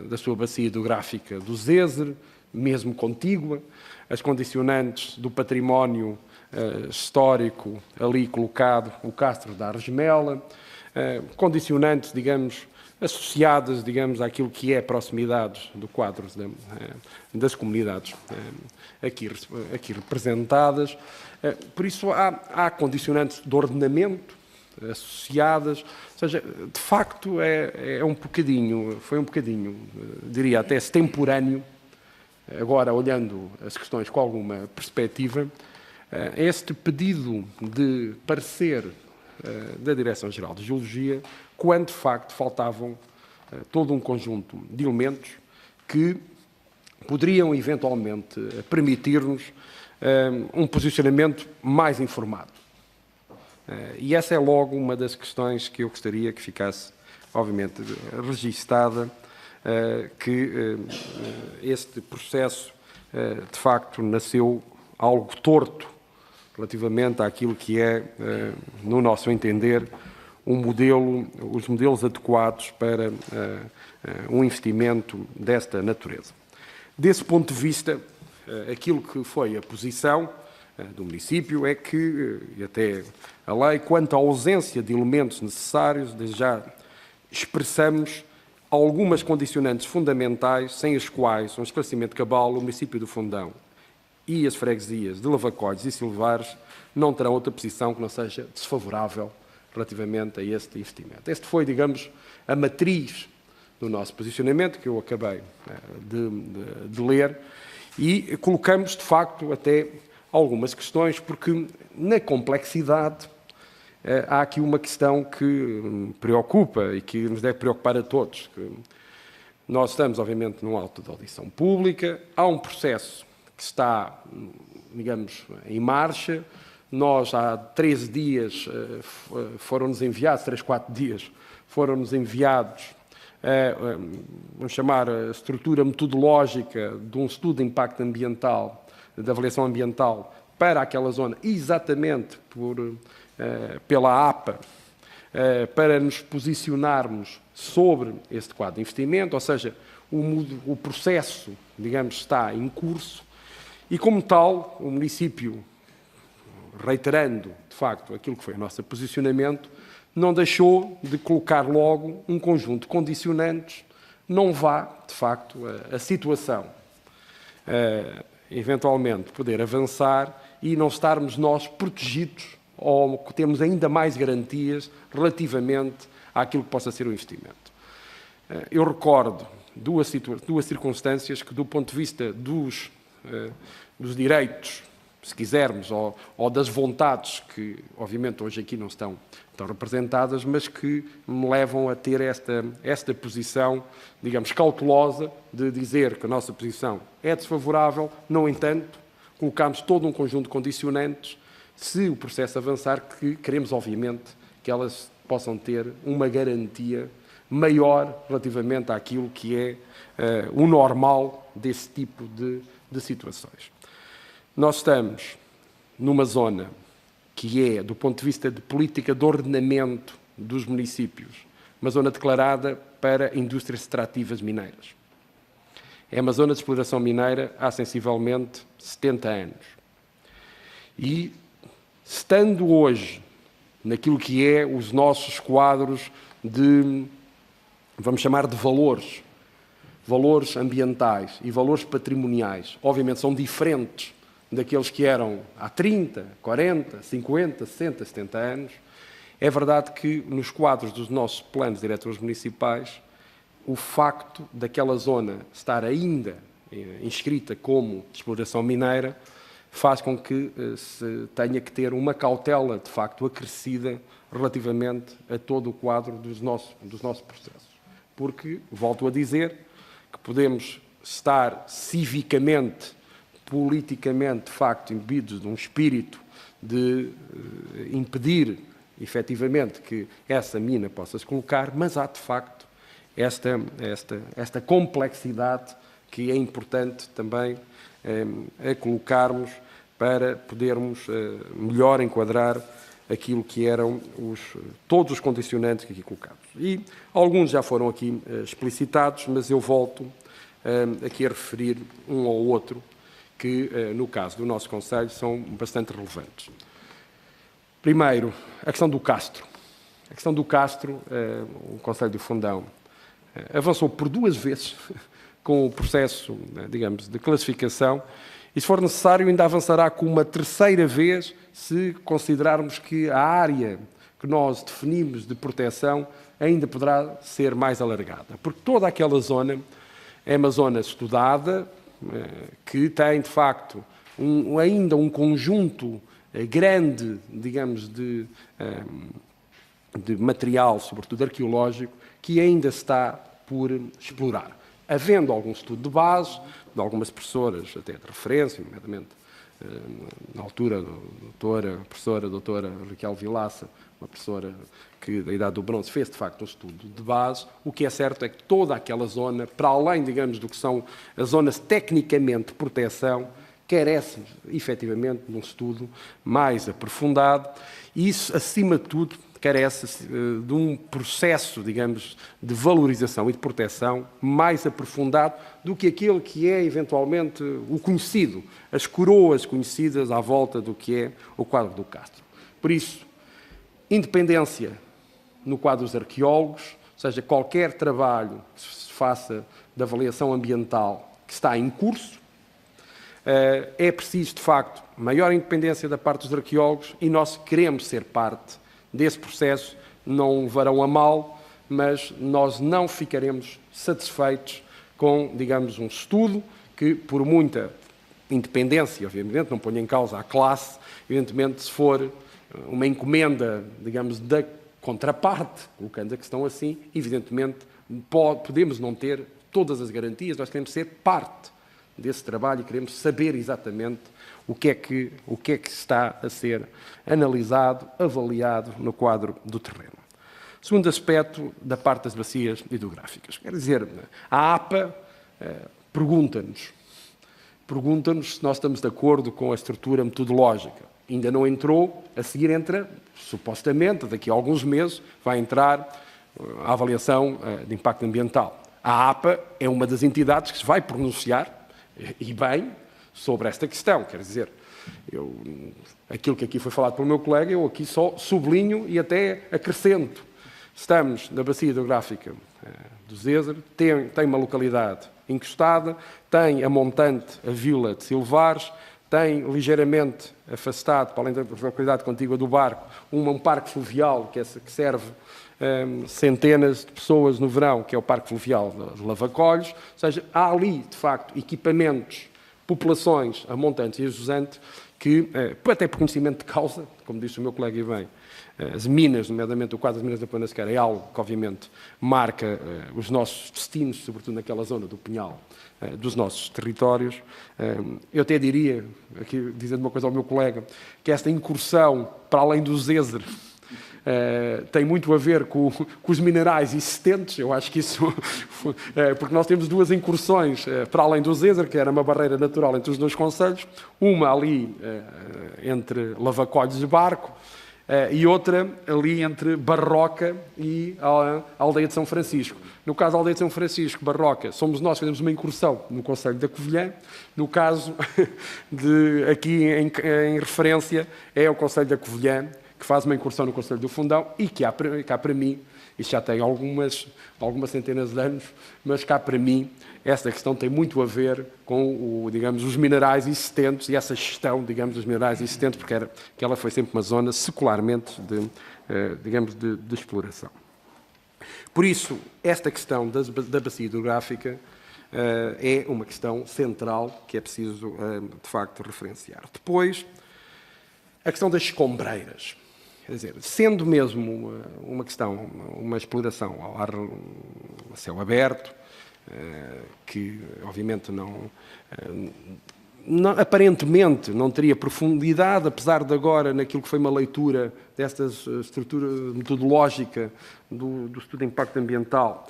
[SPEAKER 4] da sua bacia hidrográfica do Zezer, mesmo contígua, as condicionantes do património histórico ali colocado, o Castro da Argemela, condicionantes, digamos, associadas, digamos, àquilo que é a proximidade do quadro das comunidades aqui representadas. Por isso, há condicionantes de ordenamento associadas, ou seja, de facto foi um bocadinho, diria até extemporâneo, agora olhando as questões com alguma perspectiva, este pedido de parecer da Direção-Geral de Geologia, quando de facto faltavam todo um conjunto de elementos que poderiam eventualmente permitir-nos um posicionamento mais informado. E essa é logo uma das questões que eu gostaria que ficasse, obviamente, registada, que este processo, de facto, nasceu algo torto relativamente àquilo que é, no nosso entender, os modelos adequados para um investimento desta natureza. Desse ponto de vista, aquilo que foi a posição do município é que, e até a lei, quanto à ausência de elementos necessários, desde já expressamos algumas condicionantes fundamentais sem as quais um esclarecimento cabal, o município do Fundão e as freguesias de Lavacodes e Silvares não terão outra posição que não seja desfavorável relativamente a este investimento. Este foi, digamos, a matriz do nosso posicionamento, que eu acabei de ler, e colocamos, de facto, até algumas questões, porque na complexidade há aqui uma questão que me preocupa e que nos deve preocupar a todos. Nós estamos, obviamente, num auto de audição pública, há um processo que está, digamos, em marcha. Nós, há 13 dias, foram-nos enviados, 3, 4 dias, foram-nos enviados, vamos chamar a estrutura metodológica de um estudo de impacto ambiental, de avaliação ambiental, para aquela zona, exatamente pela APA, para nos posicionarmos sobre este quadro de investimento, ou seja, o processo, digamos, está em curso, e como tal, o município, reiterando, de facto, aquilo que foi o nosso posicionamento, não deixou de colocar logo um conjunto de condicionantes, não vá, de facto, a situação eventualmente poder avançar e não estarmos nós protegidos ou temos ainda mais garantias relativamente àquilo que possa ser o investimento. Eu recordo duas circunstâncias que, do ponto de vista dos direitos, se quisermos, ou das vontades que, obviamente, hoje aqui não estão representadas, mas que me levam a ter esta posição, digamos, cautelosa, de dizer que a nossa posição é desfavorável. No entanto, colocamos todo um conjunto de condicionantes, se o processo avançar, que queremos, obviamente, que elas possam ter uma garantia maior relativamente àquilo que é o normal desse tipo de situações. Nós estamos numa zona que é, do ponto de vista de política de ordenamento dos municípios, uma zona declarada para indústrias extrativas mineiras. É uma zona de exploração mineira há sensivelmente 70 anos. E, estando hoje naquilo que é os nossos quadros de, vamos chamar de valores ambientais e valores patrimoniais, obviamente são diferentes daqueles que eram há 30, 40, 50, 60, 70 anos, é verdade que nos quadros dos nossos planos diretores municipais, o facto daquela zona estar ainda inscrita como exploração mineira faz com que se tenha que ter uma cautela, de facto, acrescida relativamente a todo o quadro dos nossos processos. Porque, volto a dizer, que podemos estar civicamente, politicamente, de facto, imbuídos de um espírito de impedir, efetivamente, que essa mina possa se colocar, mas há, de facto, esta complexidade que é importante também a colocarmos para podermos melhor enquadrar aquilo que eram todos os condicionantes que aqui colocamos. E alguns já foram aqui explicitados, mas eu volto aqui a referir um ou outro que, no caso do nosso Conselho, são bastante relevantes. Primeiro, a questão do Castro. A questão do Castro, o Conselho do Fundão avançou por 2 vezes com o processo, digamos, de classificação e, se for necessário, ainda avançará com uma 3ª vez se considerarmos que a área que nós definimos de proteção ainda poderá ser mais alargada. Porque toda aquela zona é uma zona estudada, que tem, de facto, ainda um conjunto grande, digamos, de material, sobretudo arqueológico, que ainda está por explorar. Havendo algum estudo de base, de algumas professoras até de referência, nomeadamente na altura, a professora doutora Raquel Vilaça, uma professora que da Idade do Bronze fez, de facto, um estudo de base. O que é certo é que toda aquela zona, para além, digamos, do que são as zonas tecnicamente de proteção, carece, efetivamente, de um estudo mais aprofundado e isso, acima de tudo, carece de um processo, digamos, de valorização e de proteção mais aprofundado do que aquele que é, eventualmente, o conhecido, as coroas conhecidas à volta do que é o quadro do Castro. Por isso, independência no quadro dos arqueólogos, ou seja, qualquer trabalho que se faça de avaliação ambiental que está em curso, é preciso, de facto, maior independência da parte dos arqueólogos e nós queremos ser parte desse processo, não levarão a mal, mas nós não ficaremos satisfeitos com, digamos, um estudo que, por muita independência, obviamente, não ponha em causa a classe, evidentemente, se for uma encomenda, digamos, da contraparte, colocando a questão assim, evidentemente, podemos não ter todas as garantias, nós queremos ser parte desse trabalho e queremos saber exatamente o que é que está a ser analisado, avaliado no quadro do terreno. Segundo aspecto, da parte das bacias hidrográficas. Quer dizer, a APA pergunta-nos se nós estamos de acordo com a estrutura metodológica. Ainda não entrou, a seguir entra, supostamente, daqui a alguns meses, vai entrar a avaliação de impacto ambiental. A APA é uma das entidades que se vai pronunciar, e bem, sobre esta questão. Quer dizer, aquilo que aqui foi falado pelo meu colega, eu aqui só sublinho e até acrescento. Estamos na bacia hidrográfica do Zézer, tem uma localidade encostada, tem a montante, a vila de Silvares, tem ligeiramente afastado, para além da localidade contígua do Barco, um parque fluvial que serve centenas de pessoas no verão, que é o Parque Fluvial de Lavacolhos. Ou seja, há ali, de facto, equipamentos, populações a montantes e a jusante, que, até por conhecimento de causa, como disse o meu colega e bem, as minas, nomeadamente o quadro das minas da Plana Sequeira, é algo que, obviamente, marca os nossos destinos, sobretudo naquela zona do Pinhal, dos nossos territórios. Eu até diria, aqui dizendo uma coisa ao meu colega, que esta incursão, para além do Zézer, tem muito a ver com os minerais existentes. Eu acho que isso... porque nós temos 2 incursões para além do Zézer, que era uma barreira natural entre os 2 concelhos, uma ali entre Lavacolhos e Barco, e outra ali entre Barroca e a aldeia de São Francisco. No caso da aldeia de São Francisco, Barroca, somos nós que fazemos uma incursão no concelho da Covilhã. No caso, aqui em referência, é o concelho da Covilhã, que faz uma incursão no Conselho do Fundão e que cá para mim, isto já tem algumas centenas de anos, mas cá para mim, esta questão tem muito a ver com, digamos, os minerais existentes e essa gestão, digamos, dos minerais existentes, porque ela foi sempre uma zona secularmente de exploração. Por isso, esta questão da bacia hidrográfica é uma questão central que é preciso, de facto, referenciar. Depois, a questão das escombreiras. Quer dizer, sendo mesmo uma questão, uma exploração ao ar, a céu aberto, que obviamente aparentemente não teria profundidade, apesar de agora, naquilo que foi uma leitura desta estrutura metodológica do estudo de impacto ambiental,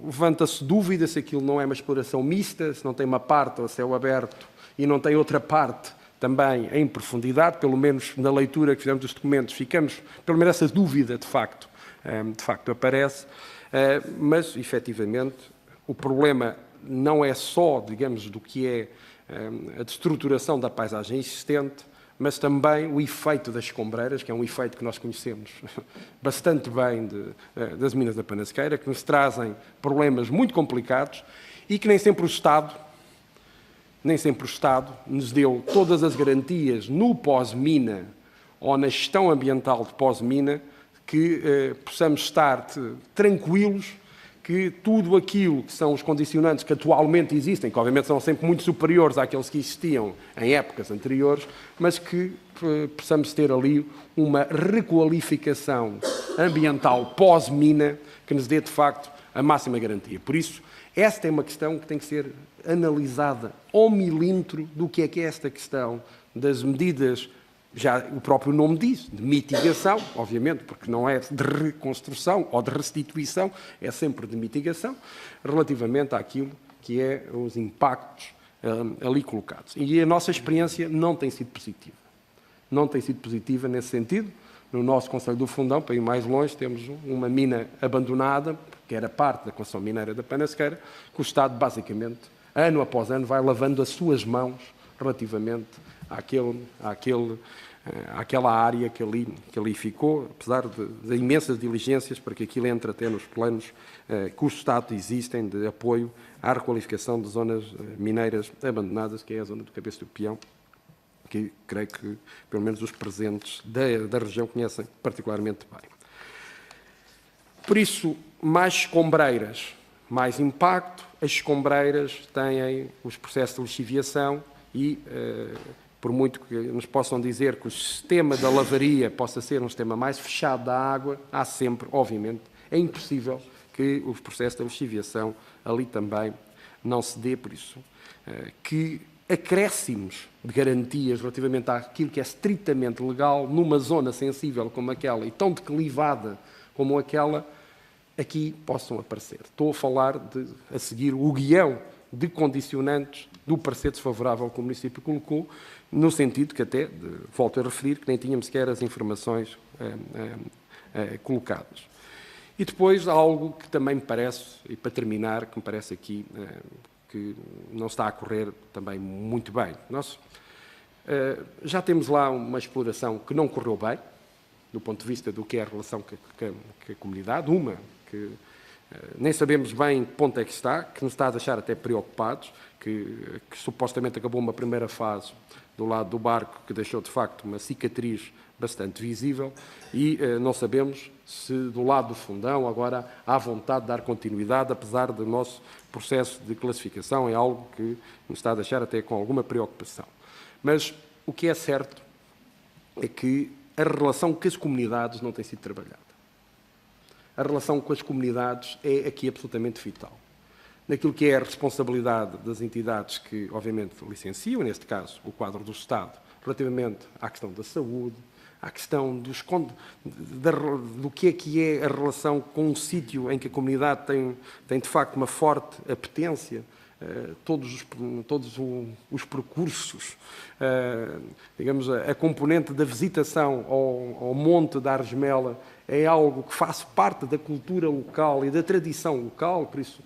[SPEAKER 4] levanta-se dúvida se aquilo não é uma exploração mista, se não tem uma parte a céu aberto e não tem outra parte também em profundidade, pelo menos na leitura que fizemos dos documentos, ficamos, pelo menos essa dúvida de facto aparece, mas efetivamente o problema não é só, digamos, do que é a destruturação da paisagem existente, mas também o efeito das escombreiras, que é um efeito que nós conhecemos bastante bem das minas da Panasqueira, que nos trazem problemas muito complicados e que nem sempre o Estado nos deu todas as garantias no pós-mina ou na gestão ambiental de pós-mina que possamos estar tranquilos que tudo aquilo que são os condicionantes que atualmente existem, que obviamente são sempre muito superiores àqueles que existiam em épocas anteriores, mas que possamos ter ali uma requalificação ambiental pós-mina que nos dê, de facto, a máxima garantia. Por isso, esta é uma questão que tem que ser analisada ao milímetro do que é esta questão das medidas, já o próprio nome diz, de mitigação, obviamente, porque não é de reconstrução ou de restituição, é sempre de mitigação, relativamente àquilo que é os impactos ali colocados. E a nossa experiência não tem sido positiva. Não tem sido positiva nesse sentido. No nosso Conselho do Fundão, para ir mais longe, temos uma mina abandonada, que era parte da concessão mineira da Panasqueira, que o Estado, basicamente, ano após ano, vai lavando as suas mãos relativamente àquela área que ali ficou, apesar de imensas diligências para que aquilo entre até nos planos que o Estado existem de apoio à requalificação de zonas mineiras abandonadas, que é a zona do Cabeço do Peão, que creio que, pelo menos, os presentes da região conhecem particularmente bem. Por isso, mais escombreiras, mais impacto. As escombreiras têm os processos de lixiviação e, por muito que nos possam dizer que o sistema da lavaria possa ser um sistema mais fechado da água, há sempre, obviamente, é impossível que o processo da lixiviação ali também não se dê. Por isso, que acréscimos de garantias relativamente àquilo que é estritamente legal numa zona sensível como aquela e tão declivada como aquela, aqui possam aparecer. Estou a falar a seguir o guião de condicionantes do parecer desfavorável que o município colocou, no sentido que até, volto a referir, que nem tínhamos sequer as informações colocadas. E depois algo que também me parece, e para terminar, que me parece aqui que não está a correr também muito bem. Nós já temos lá uma exploração que não correu bem, do ponto de vista do que é a relação com a comunidade, que nem sabemos bem em que ponto é que está, que nos está a deixar até preocupados, que supostamente acabou uma primeira fase do lado do barco, que deixou de facto uma cicatriz bastante visível, e não sabemos se do lado do Fundão agora há vontade de dar continuidade, apesar do nosso processo de classificação, é algo que nos está a deixar até com alguma preocupação. Mas o que é certo é que a relação com as comunidades não tem sido trabalhada. A relação com as comunidades é aqui absolutamente vital. Naquilo que é a responsabilidade das entidades que, obviamente, licenciam, neste caso, o quadro do Estado, relativamente à questão da saúde, à questão do que é a relação com um sítio em que a comunidade tem de facto, uma forte apetência, todos os percursos, digamos, a componente da visitação ao Monte da Argemela é algo que faz parte da cultura local e da tradição local, por isso,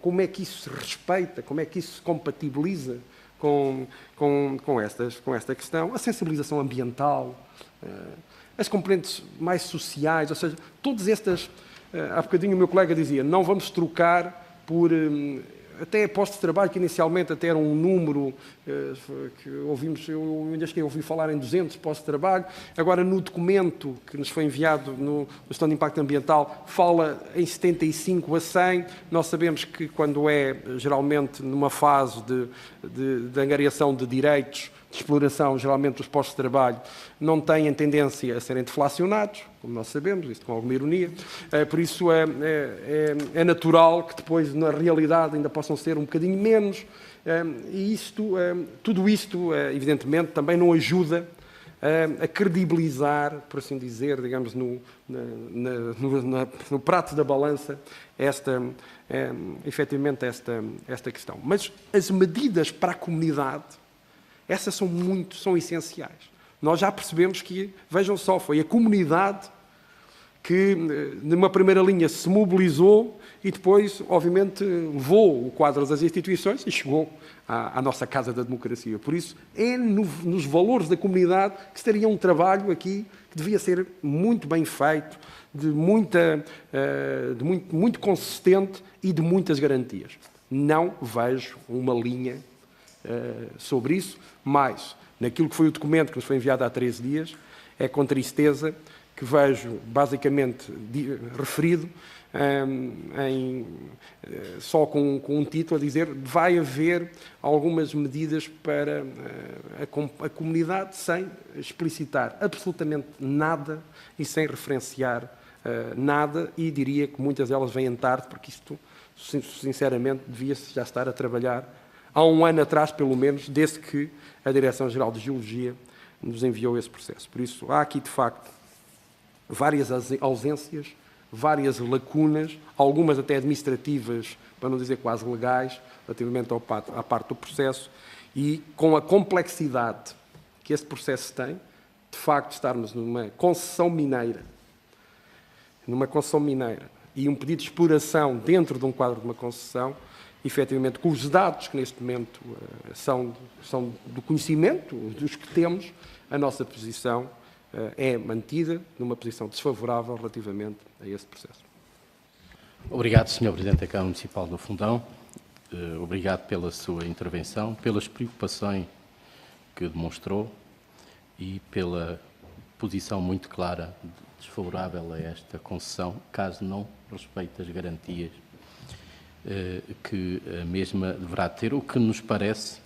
[SPEAKER 4] como é que isso se respeita, como é que isso se compatibiliza com esta questão, a sensibilização ambiental, as componentes mais sociais, ou seja, todas estas, há bocadinho o meu colega dizia, não vamos trocar por até postos de trabalho que inicialmente até eram um número que ouvimos, eu ainda cheguei a ouvir falar em 200 postos de trabalho, agora no documento que nos foi enviado no Gestão de Impacto Ambiental fala em 75 a 100, nós sabemos que quando é geralmente numa fase de angariação de direitos de exploração, geralmente os postos de trabalho não têm tendência a serem deflacionados, como nós sabemos, isto com alguma ironia, por isso é natural que depois, na realidade, ainda possam ser um bocadinho menos, e tudo isto, evidentemente, também não ajuda a credibilizar, por assim dizer, digamos, no prato da balança, efetivamente, esta questão. Mas as medidas para a comunidade, essas são essenciais. Nós já percebemos que, vejam só, foi a comunidade que, numa primeira linha, se mobilizou e depois, obviamente, levou o quadro das instituições e chegou à nossa Casa da Democracia. Por isso, é nos valores da comunidade que estaria um trabalho aqui que devia ser muito bem feito, muito consistente e de muitas garantias. Não vejo uma linha sobre isso, mas naquilo que foi o documento que nos foi enviado há 13 dias, é com tristeza que vejo basicamente referido só com um título a dizer vai haver algumas medidas para a comunidade sem explicitar absolutamente nada e sem referenciar nada, e diria que muitas delas vêm tarde, porque isto, sinceramente, devia-se já estar a trabalhar há um ano atrás, pelo menos, desde que a Direção-Geral de Geologia nos enviou esse processo. Por isso, há aqui, de facto, várias ausências, várias lacunas, algumas até administrativas, para não dizer quase legais, relativamente à parte do processo, e com a complexidade que esse processo tem, de facto, estarmos numa concessão mineira, e um pedido de exploração dentro de um quadro de uma concessão, efetivamente, com os dados que neste momento são do conhecimento, dos que temos, a nossa posição é mantida numa posição desfavorável relativamente a esse processo.
[SPEAKER 1] Obrigado, Sr. Presidente da Câmara Municipal do Fundão. Obrigado pela sua intervenção, pelas preocupações que demonstrou e pela posição muito clara desfavorável a esta concessão, caso não respeite as garantias que a mesma deverá ter, o que nos parece,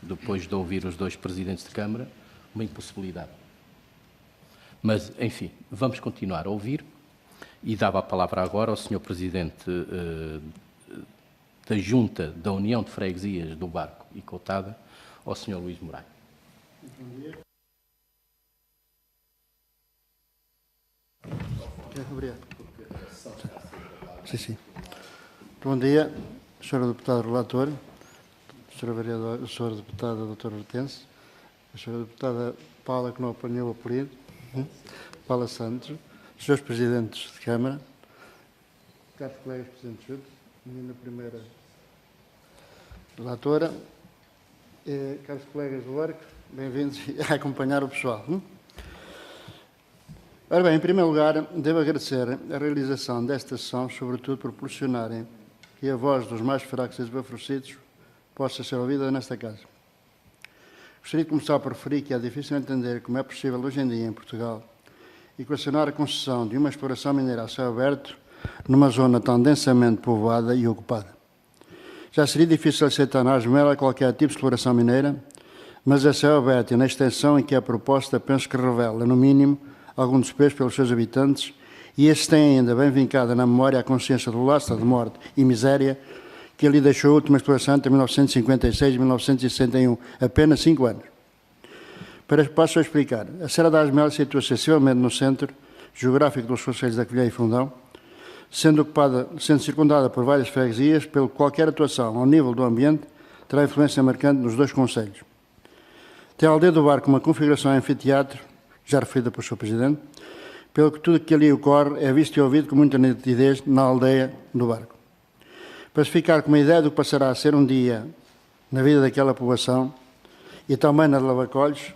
[SPEAKER 1] depois de ouvir os dois presidentes de Câmara, uma impossibilidade. Mas, enfim, vamos continuar a ouvir e dava a palavra agora ao Sr. Presidente da Junta da União de Freguesias do Barco e Coutada, ao Sr. Luís Moraes.
[SPEAKER 5] Bom dia. Obrigado. Sim. Bom dia, Sra. Deputada Relator, Sra. Vereadora, Sra. Deputada Doutora Hortense, Sra. Deputada Paula, que não apanhou o apelido, Paula Santos, Srs. Presidentes de Câmara, caros colegas Presidentes de Junta, minha primeira relatora, caros colegas do Barco, bem-vindos a acompanhar o pessoal. Ora bem, em primeiro lugar, devo agradecer a realização desta sessão, sobretudo por proporcionarem que a voz dos mais fracos e desfavorecidos possa ser ouvida nesta casa. Gostaria de começar por referir que é difícil entender como é possível hoje em dia em Portugal equacionar a concessão de uma exploração mineira a céu aberto numa zona tão densamente povoada e ocupada. Já seria difícil aceitar na Asmela qualquer tipo de exploração mineira, mas a céu aberto e na extensão em que é proposta, penso que revela, no mínimo, algum desprezo pelos seus habitantes, e estes têm ainda bem vincada na memória a consciência do laço de morte e miséria que ali deixou a última exploração entre 1956 e 1961, apenas 5 anos. Passo a explicar. A Serra da Asmela situa-se sensivelmente no centro geográfico dos concelhos da Covilhã e Fundão, sendo circundada por várias freguesias, pelo que qualquer atuação ao nível do ambiente terá influência marcante nos dois concelhos. Tem a aldeia do Barco uma configuração anfiteatro, já referida pelo Sr. Presidente, pelo que tudo que ali ocorre é visto e ouvido com muita nitidez na aldeia do Barco. Para se ficar com uma ideia do que passará a ser um dia na vida daquela população e também na de Lavacolhos,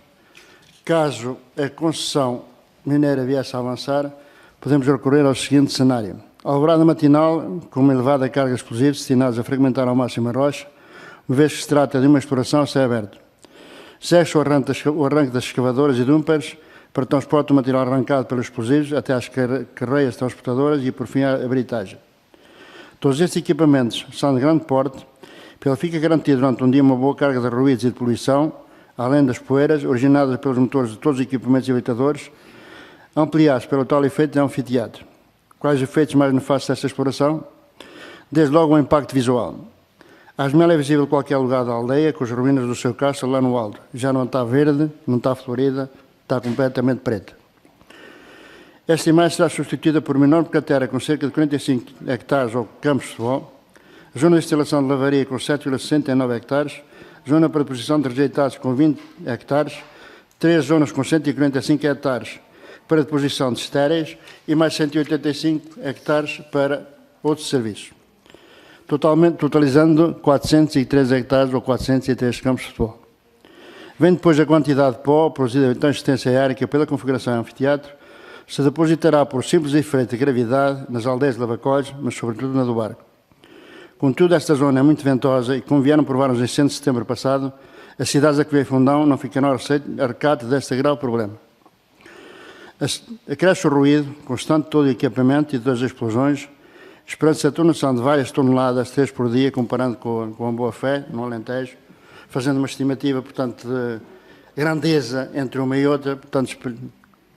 [SPEAKER 5] caso a concessão mineira viesse a avançar, podemos recorrer ao seguinte cenário. Alvorada matinal, com uma elevada carga de explosivos destinados a fragmentar ao máximo a rocha, uma vez que se trata de uma exploração a céu aberto. Segue-se o arranque das escavadoras e dumpers para transporte do material arrancado pelos explosivos até às carreiras transportadoras e, por fim, a britagem. Todos estes equipamentos são de grande porte, pelo que fica garantido durante um dia uma boa carga de ruídos e de poluição, além das poeiras originadas pelos motores de todos os equipamentos e habilitadores, ampliados pelo tal efeito de anfiteatro. Quais os efeitos mais nefastos desta exploração? Desde logo o impacto visual. A Asmela é visível em qualquer lugar da aldeia, com as ruínas do seu castro lá no alto. Já não está verde, não está florida, está completamente preta. Esta imagem será substituída por uma enorme cratera com cerca de 45 hectares ou campos de futebol, zona de instalação de lavaria com 7,69 hectares, zona para deposição de rejeitados com 20 hectares, 3 zonas com 145 hectares para a deposição de estéreis e mais 185 hectares para outros serviços, totalizando 403 hectares ou 403 campos de futebol. Vem depois a quantidade de pó produzida em existência aérea que, pela configuração anfiteatro, se depositará por simples efeito de gravidade nas aldeias de Lavacolhos, mas sobretudo na do Barco. Contudo, esta zona é muito ventosa e, como vieram provar nos incêndios de setembro passado, as cidades a que veio Fundão não ficarão a recado deste grave problema. Acresce o ruído constante de todo o equipamento e de todas as explosões, esperando-se a detonação de várias toneladas, 3 por dia, comparando com a boa-fé, no Alentejo, fazendo uma estimativa, portanto, de grandeza entre uma e outra, portanto,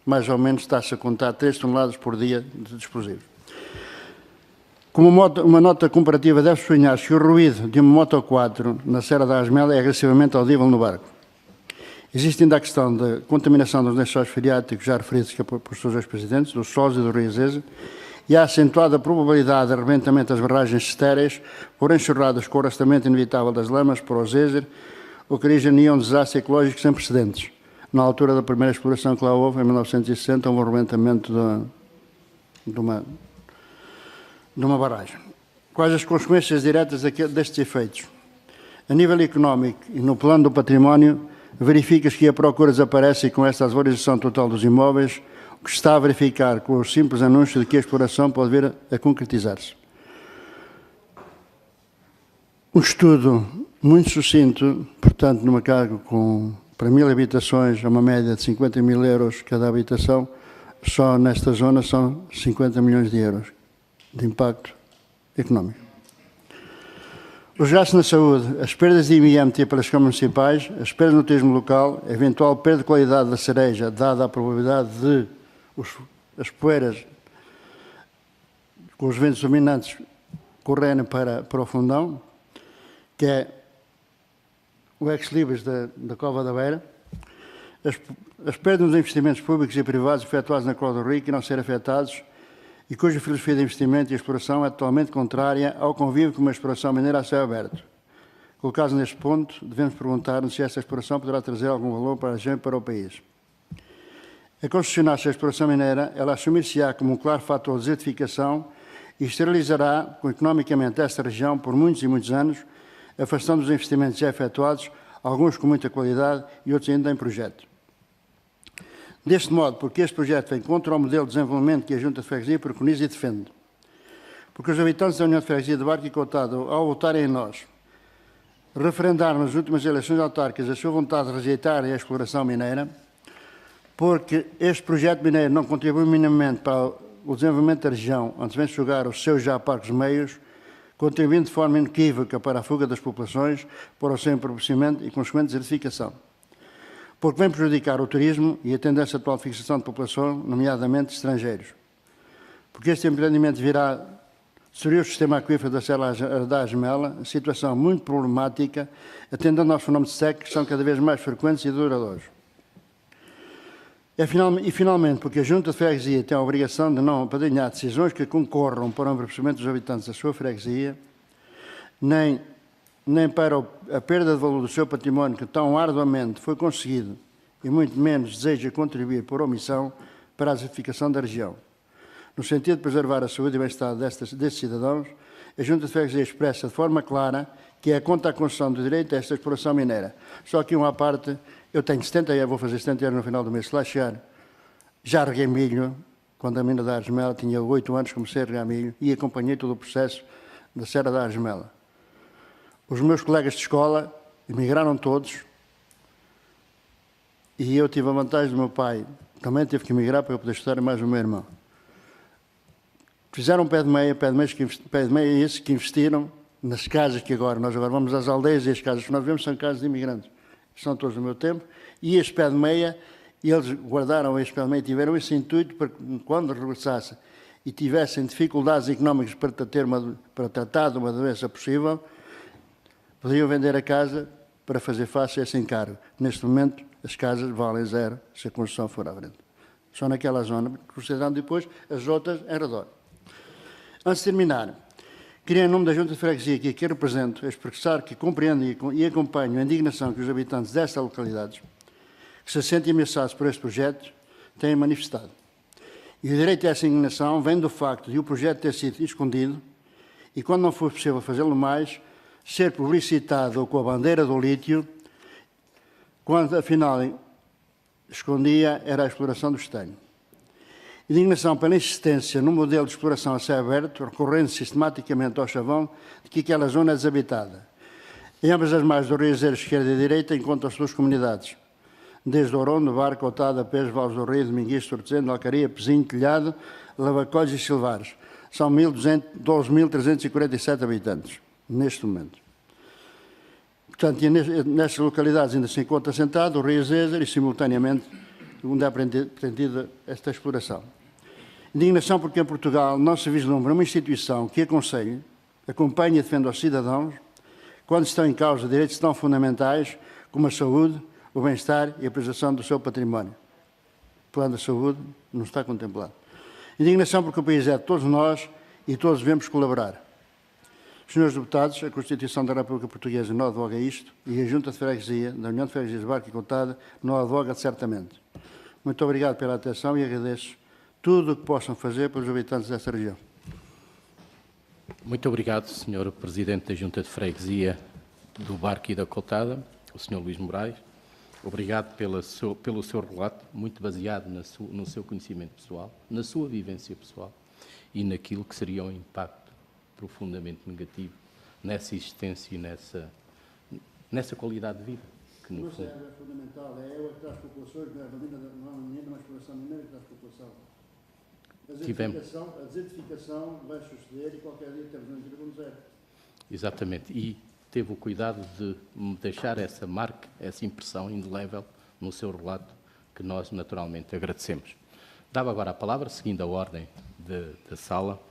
[SPEAKER 5] mais ou menos está-se a contar 3 toneladas por dia de explosivos. Como uma nota comparativa, deve sublinhar-se que o ruído de uma Moto 4 na Serra da Asmela é agressivamente audível no Barco. Existe ainda a questão da contaminação dos lençóis freáticos já referidos pelos seus dois presidentes, do Sós e do Rio Azeza, e a acentuada probabilidade de arrebentamento das barragens estéreis por enxurradas com o arrastamento inevitável das lamas para o Zezer, o que originou um desastre ecológico sem precedentes. Na altura da primeira exploração que lá houve, em 1960, houve um arrebentamento de uma barragem. Quais as consequências diretas destes efeitos? A nível económico e no plano do património, verifica-se que a procura desaparece e com esta valorização total dos imóveis, o que se está a verificar com o simples anúncio de que a exploração pode vir a concretizar-se. Um estudo muito sucinto, portanto, numa casa para 1000 habitações, a uma média de 50 mil euros cada habitação, só nesta zona são 50 milhões de euros de impacto económico. Os gastos na saúde, as perdas de IMT pelas câmaras municipais, as perdas no turismo local, a eventual perda de qualidade da cereja, dada a probabilidade de as poeiras com os ventos dominantes correrem para o Fundão, que é o ex-libris da Cova da Beira, as perdas nos investimentos públicos e privados efetuados na Cova do Rio e não serem afetados, e cuja filosofia de investimento e exploração é totalmente contrária ao convívio com uma exploração mineira a céu aberto. Colocados neste ponto, devemos perguntar-nos se esta exploração poderá trazer algum valor para a região e para o país. A concessionar-se a exploração mineira, ela assumir-se-á como um claro fator de desertificação e esterilizará economicamente esta região por muitos e muitos anos, afastando os investimentos já efetuados, alguns com muita qualidade e outros ainda em projeto. Deste modo, porque este projeto vem contra o modelo de desenvolvimento que a Junta de Freguesia preconiza e defende. Porque os habitantes da União de Freguesia de Barco e Coutado, ao votarem em nós, referendaram nas últimas eleições autárquicas a sua vontade de rejeitarem a exploração mineira, porque este projeto mineiro não contribui minimamente para o desenvolvimento da região, onde vem jogar os seus já parques meios, contribuindo de forma inequívoca para a fuga das populações, para o seu empobrecimento e consequente desertificação. Porque vem prejudicar o turismo e a tendência atual de fixação de população, nomeadamente estrangeiros. Porque este empreendimento virá destruir o sistema aquífero da Serra da Asmela, situação muito problemática, atendendo aos fenómenos de seca que são cada vez mais frequentes e duradouros. E, finalmente, porque a Junta de Freguesia tem a obrigação de não apadrinhar decisões que concorram para o empobrecimento dos habitantes da sua freguesia, nem para a perda de valor do seu património que tão arduamente foi conseguido e muito menos deseja contribuir por omissão para a desertificação da região. No sentido de preservar a saúde e bem-estar destes cidadãos, a Junta de Freguesia expressa de forma clara que é contra a concessão do direito a esta exploração mineira. Só que uma parte, eu tenho 70 anos, vou fazer 70 anos no final do mês, se lá chegar, já reguei milho, quando a mina da Asmela tinha 8 anos, comecei a regar milho e acompanhei todo o processo da Serra da Asmela. Os meus colegas de escola emigraram todos e eu tive a vantagem do meu pai, também teve que emigrar para eu poder estudar, mais o meu irmão. Fizeram um pé de meia esses que investiram nas casas que nós agora vamos às aldeias e as casas que nós vemos são casas de imigrantes. São todos do meu tempo. E este pé de meia, eles guardaram este pé de meia e tiveram esse intuito para que quando regressassem e tivessem dificuldades económicas para tratar de uma doença possível, podiam vender a casa para fazer face a esse encargo. Neste momento, as casas valem zero se a construção for à frente. Só naquela zona, considerando depois as outras em redor. Antes de terminar, queria, em nome da Junta de Freguesia, que aqui represento, expressar que compreendo e acompanho a indignação que os habitantes destas localidades, que se sentem ameaçados por este projeto, têm manifestado. E o direito a essa indignação vem do facto de o projeto ter sido escondido e, quando não for possível fazê-lo mais, ser publicitado com a bandeira do lítio, quando, afinal, escondia era a exploração do estanho. Indignação pela insistência no modelo de exploração a céu aberto, recorrendo sistematicamente ao chavão de que aquela zona é desabitada. Em ambas as margens do rio Azeres, esquerda e direita, encontram-se duas comunidades, desde Orondo, Barca, Otada, Pés, Vales do Rio, Dominguiz, Tortezendo, Alcaria, Pezinho, Telhado, Lavacolhos e Silvares. São 12.347 habitantes, neste momento. Portanto, nestas localidades ainda se encontra assentado o rio Azeres e, simultaneamente, onde é pretendida esta exploração. Indignação porque em Portugal não se vislumbra uma instituição que aconselhe, acompanhe e defenda os cidadãos quando estão em causa direitos tão fundamentais como a saúde, o bem-estar e a preservação do seu património. O plano da saúde não está contemplado. Indignação porque o país é de todos nós e todos devemos colaborar. Senhores deputados, a Constituição da República Portuguesa não advoga isto e a Junta de Freguesia, da União de Freguesias de Barca e Cotada, não advoga certamente. Muito obrigado pela atenção e agradeço tudo o que possam fazer pelos habitantes desta região.
[SPEAKER 1] Muito obrigado, Sr. Presidente da Junta de Freguesia do Barco e da Cotada, o Sr. Luís Moraes. Obrigado pelo seu relato, muito baseado no seu conhecimento pessoal, na sua vivência pessoal e naquilo que seria um impacto profundamente negativo nessa existência e nessa qualidade de vida. Que no fundo...
[SPEAKER 5] é fundamental, é eu que traz populações, não é uma exploração mineira que traz população. A desertificação vai suceder e qualquer dia temos um tiro como zero.
[SPEAKER 1] Exatamente, e teve o cuidado de deixar essa marca, essa impressão indelével no seu relato, que nós naturalmente agradecemos. Dava agora a palavra, seguindo a ordem da sala,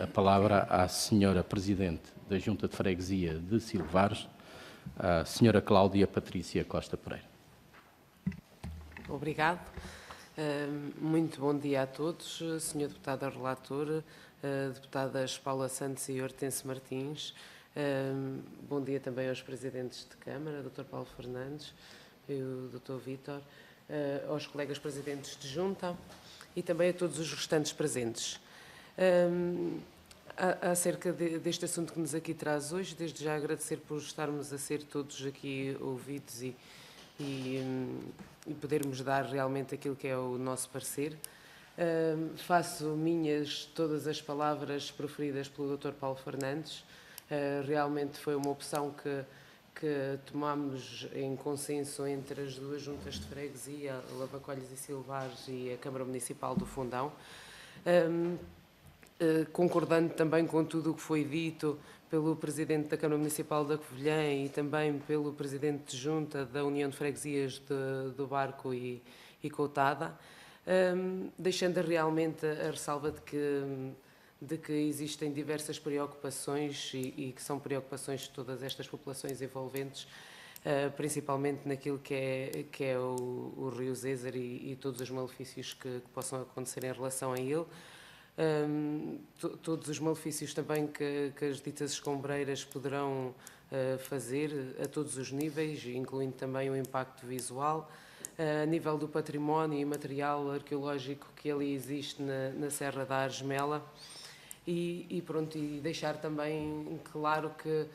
[SPEAKER 1] a palavra à Senhora Presidente da Junta de Freguesia de Silvares, a Senhora Cláudia Patrícia Costa Pereira.
[SPEAKER 6] Obrigado. Muito bom dia a todos, Sr. Deputada Relator, Deputadas Paula Santos e Hortense Martins. Bom dia também aos Presidentes de Câmara, Dr. Paulo Fernandes e o Dr. Vítor, aos colegas Presidentes de Junta e também a todos os restantes presentes. Acerca deste assunto que nos aqui traz hoje, desde já agradecer por estarmos a ser todos aqui ouvidos e podermos dar realmente aquilo que é o nosso parecer. Faço minhas todas as palavras proferidas pelo Dr. Paulo Fernandes. Realmente foi uma opção que tomámos em consenso entre as duas juntas de freguesia, Lavacolhos e Silvares, e a Câmara Municipal do Fundão. Concordando também com tudo o que foi dito pelo Presidente da Câmara Municipal da Covilhã e também pelo Presidente de Junta da União de Freguesias do Barco e Cotada, deixando realmente a ressalva de que existem diversas preocupações e que são preocupações de todas estas populações envolventes, principalmente naquilo que é o Rio Azeres e todos os malefícios que possam acontecer em relação a ele. Todos os malefícios também que as ditas escombreiras poderão fazer a todos os níveis, incluindo também o impacto visual, a nível do património e material arqueológico que ali existe na Serra da Argemela, e deixar também claro que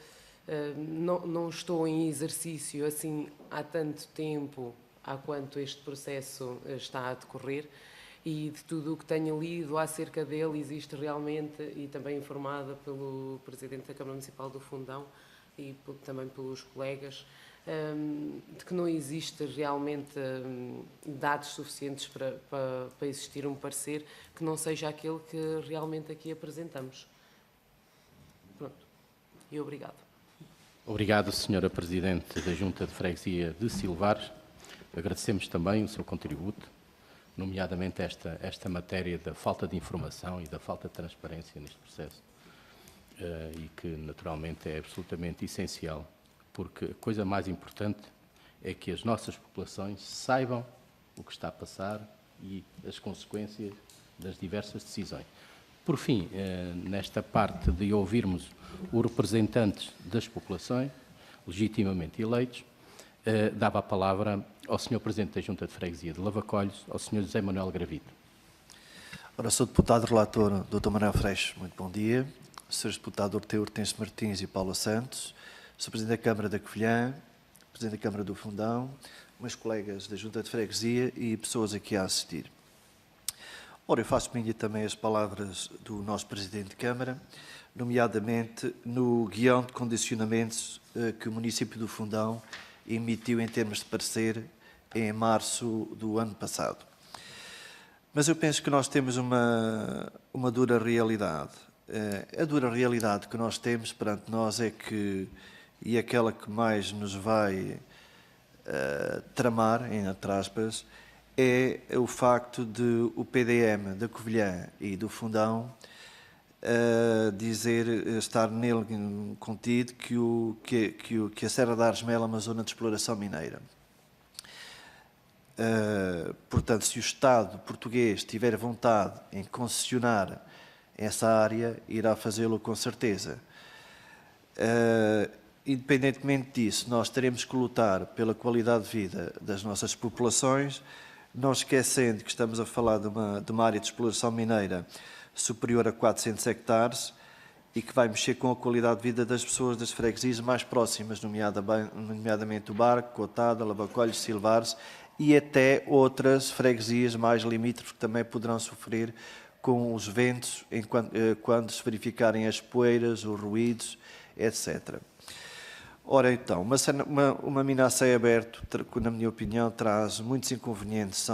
[SPEAKER 6] não estou em exercício assim há tanto tempo, há quanto este processo está a decorrer, e de tudo o que tenho lido acerca dele existe realmente, e também informada pelo Presidente da Câmara Municipal do Fundão e também pelos colegas, de que não existe realmente dados suficientes para existir um parecer que não seja aquele que realmente aqui apresentamos. Pronto. E obrigado.
[SPEAKER 1] Obrigado, Senhora Presidente da Junta de Freguesia de Silvares. Agradecemos também o seu contributo, nomeadamente esta matéria da falta de informação e da falta de transparência neste processo, e que naturalmente é absolutamente essencial, porque a coisa mais importante é que as nossas populações saibam o que está a passar e as consequências das diversas decisões. Por fim, nesta parte de ouvirmos os representantes das populações, legitimamente eleitos, dava a palavra ao Sr. Presidente da Junta de Freguesia de Lavacolhos, ao Sr. José Manuel Gravito.
[SPEAKER 7] Ora, sou deputado relator Dr. Manuel Freixo, muito bom dia. Sr. deputado Orteu Hortêncio Martins e Paula Santos, Sr. Presidente da Câmara da Covilhã, Presidente da Câmara do Fundão, meus colegas da Junta de Freguesia e pessoas aqui a assistir. Ora, eu faço minha também as palavras do nosso Presidente de Câmara, nomeadamente no guião de condicionamentos que o município do Fundão emitiu em termos de parecer em março do ano passado. Mas eu penso que nós temos uma dura realidade. A dura realidade que nós temos perante nós é que, e aquela que mais nos vai tramar, entre aspas, é o facto de o PDM da Covilhã e do Fundão estar nele contido que a Serra da Argemela é uma zona de exploração mineira. Portanto, se o Estado português tiver vontade em concessionar essa área, irá fazê-lo com certeza. Independentemente disso, nós teremos que lutar pela qualidade de vida das nossas populações, não esquecendo que estamos a falar de uma área de exploração mineira superior a 400 hectares e que vai mexer com a qualidade de vida das pessoas das freguesias mais próximas, nomeadamente o Barco, Cotada, Lavacolhos, Silvares e até outras freguesias mais limítrofes que também poderão sofrer com os ventos quando se verificarem as poeiras, os ruídos, etc. Ora, então, uma mina a céu aberto, na minha opinião, traz muitos inconvenientes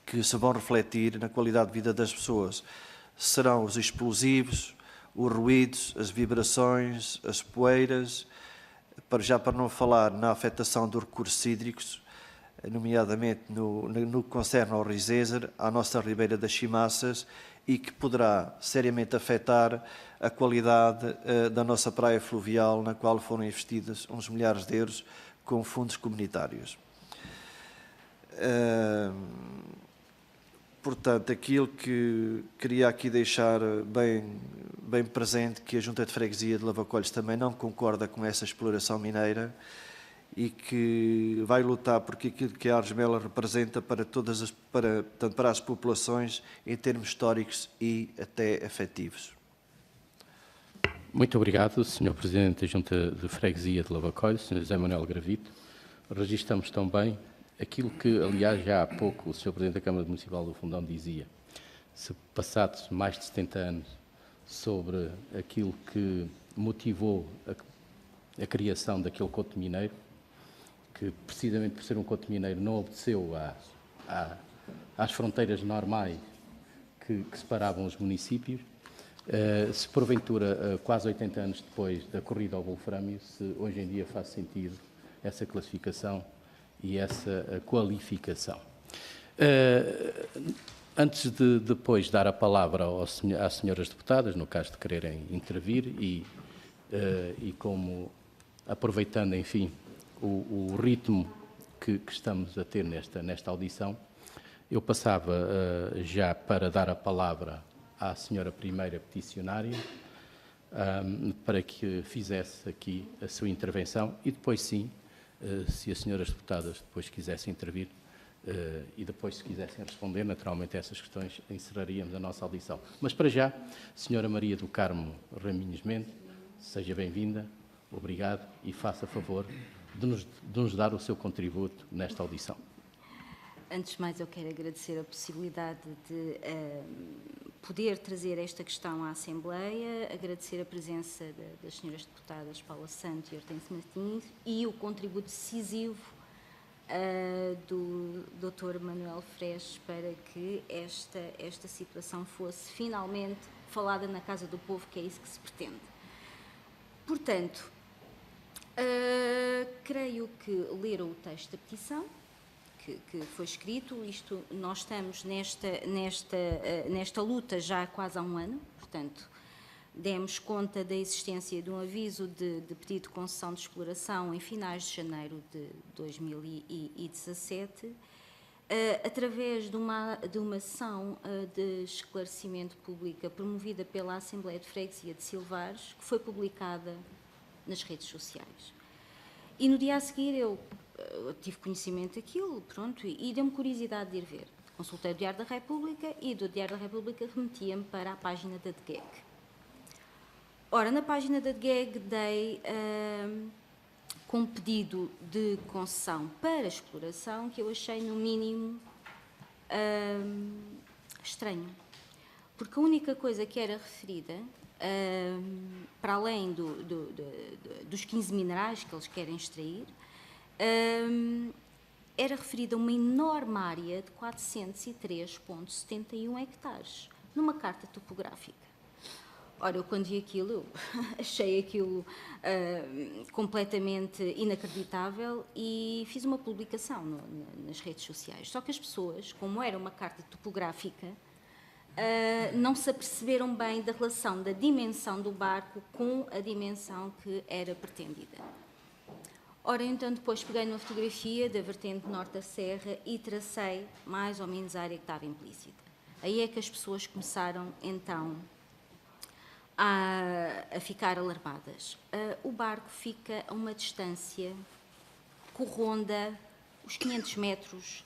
[SPEAKER 7] que se vão refletir na qualidade de vida das pessoas. Serão os explosivos, os ruídos, as vibrações, as poeiras, para não falar na afetação dos recursos hídricos, nomeadamente no que concerne ao Risézer, à nossa Ribeira das Chimaças, e que poderá seriamente afetar a qualidade da nossa praia fluvial, na qual foram investidos uns milhares de euros com fundos comunitários. Portanto, aquilo que queria aqui deixar bem presente, que a Junta de Freguesia de Lavacolhos também não concorda com essa exploração mineira e que vai lutar por aquilo que a Argemela representa para as populações em termos históricos e até afetivos.
[SPEAKER 1] Muito obrigado, Sr. Presidente da Junta de Freguesia de Lavacolhos, Sr. José Manuel Gravito. Registramos também aquilo que, aliás, já há pouco o Sr. Presidente da Câmara Municipal do Fundão dizia. Se passados mais de 70 anos sobre aquilo que motivou a criação daquele Couto Mineiro, que precisamente por ser um Couto Mineiro não obedeceu às fronteiras normais que separavam os municípios, se porventura, quase 80 anos depois da corrida ao Wolframio, se hoje em dia faz sentido essa classificação e essa qualificação. Antes de depois dar a palavra às senhoras deputadas, no caso de quererem intervir, e como aproveitando, enfim, o ritmo que estamos a ter nesta audição, eu passava já para dar a palavra à senhora primeira peticionária, para que fizesse aqui a sua intervenção e depois sim, se as senhoras deputadas depois quisessem intervir e depois se quisessem responder, naturalmente, a essas questões, encerraríamos a nossa audição. Mas para já, senhora Maria do Carmo Raminhos Mendes, seja bem-vinda, obrigado e faça favor de nos dar o seu contributo nesta audição.
[SPEAKER 8] Antes de mais, eu quero agradecer a possibilidade de poder trazer esta questão à Assembleia, agradecer a presença das senhoras deputadas Paula Santos e Hortêncio Martins e o contributo decisivo do Dr. Manuel Freixo para que esta situação fosse finalmente falada na Casa do Povo, que é isso que se pretende. Portanto, creio que leram o texto da petição que foi escrito. Isto, nós estamos nesta luta já há quase há um ano, portanto, demos conta da existência de um aviso de pedido de concessão de exploração em finais de janeiro de 2017, através de uma ação de esclarecimento pública promovida pela Assembleia de Freguesia de Silvares, que foi publicada nas redes sociais. E no dia a seguir eu tive conhecimento daquilo, pronto, e deu-me curiosidade de ir ver. De consultei o Diário da República e do Diário da República remetia-me para a página da DGEG. Ora, na página da DGEG dei com pedido de concessão para exploração que eu achei, no mínimo, estranho. Porque a única coisa que era referida, para além dos 15 minerais que eles querem extrair, era referida a uma enorme área de 403,71 hectares, numa carta topográfica. Ora, eu quando vi aquilo, eu achei aquilo completamente inacreditável e fiz uma publicação nas redes sociais. Só que as pessoas, como era uma carta topográfica, não se aperceberam bem da relação da dimensão do barco com a dimensão que era pretendida. Ora, então, depois peguei numa fotografia da vertente norte da serra e tracei mais ou menos a área que estava implícita. Aí é que as pessoas começaram, então, a ficar alarmadas. O barco fica a uma distância que ronda os 500 metros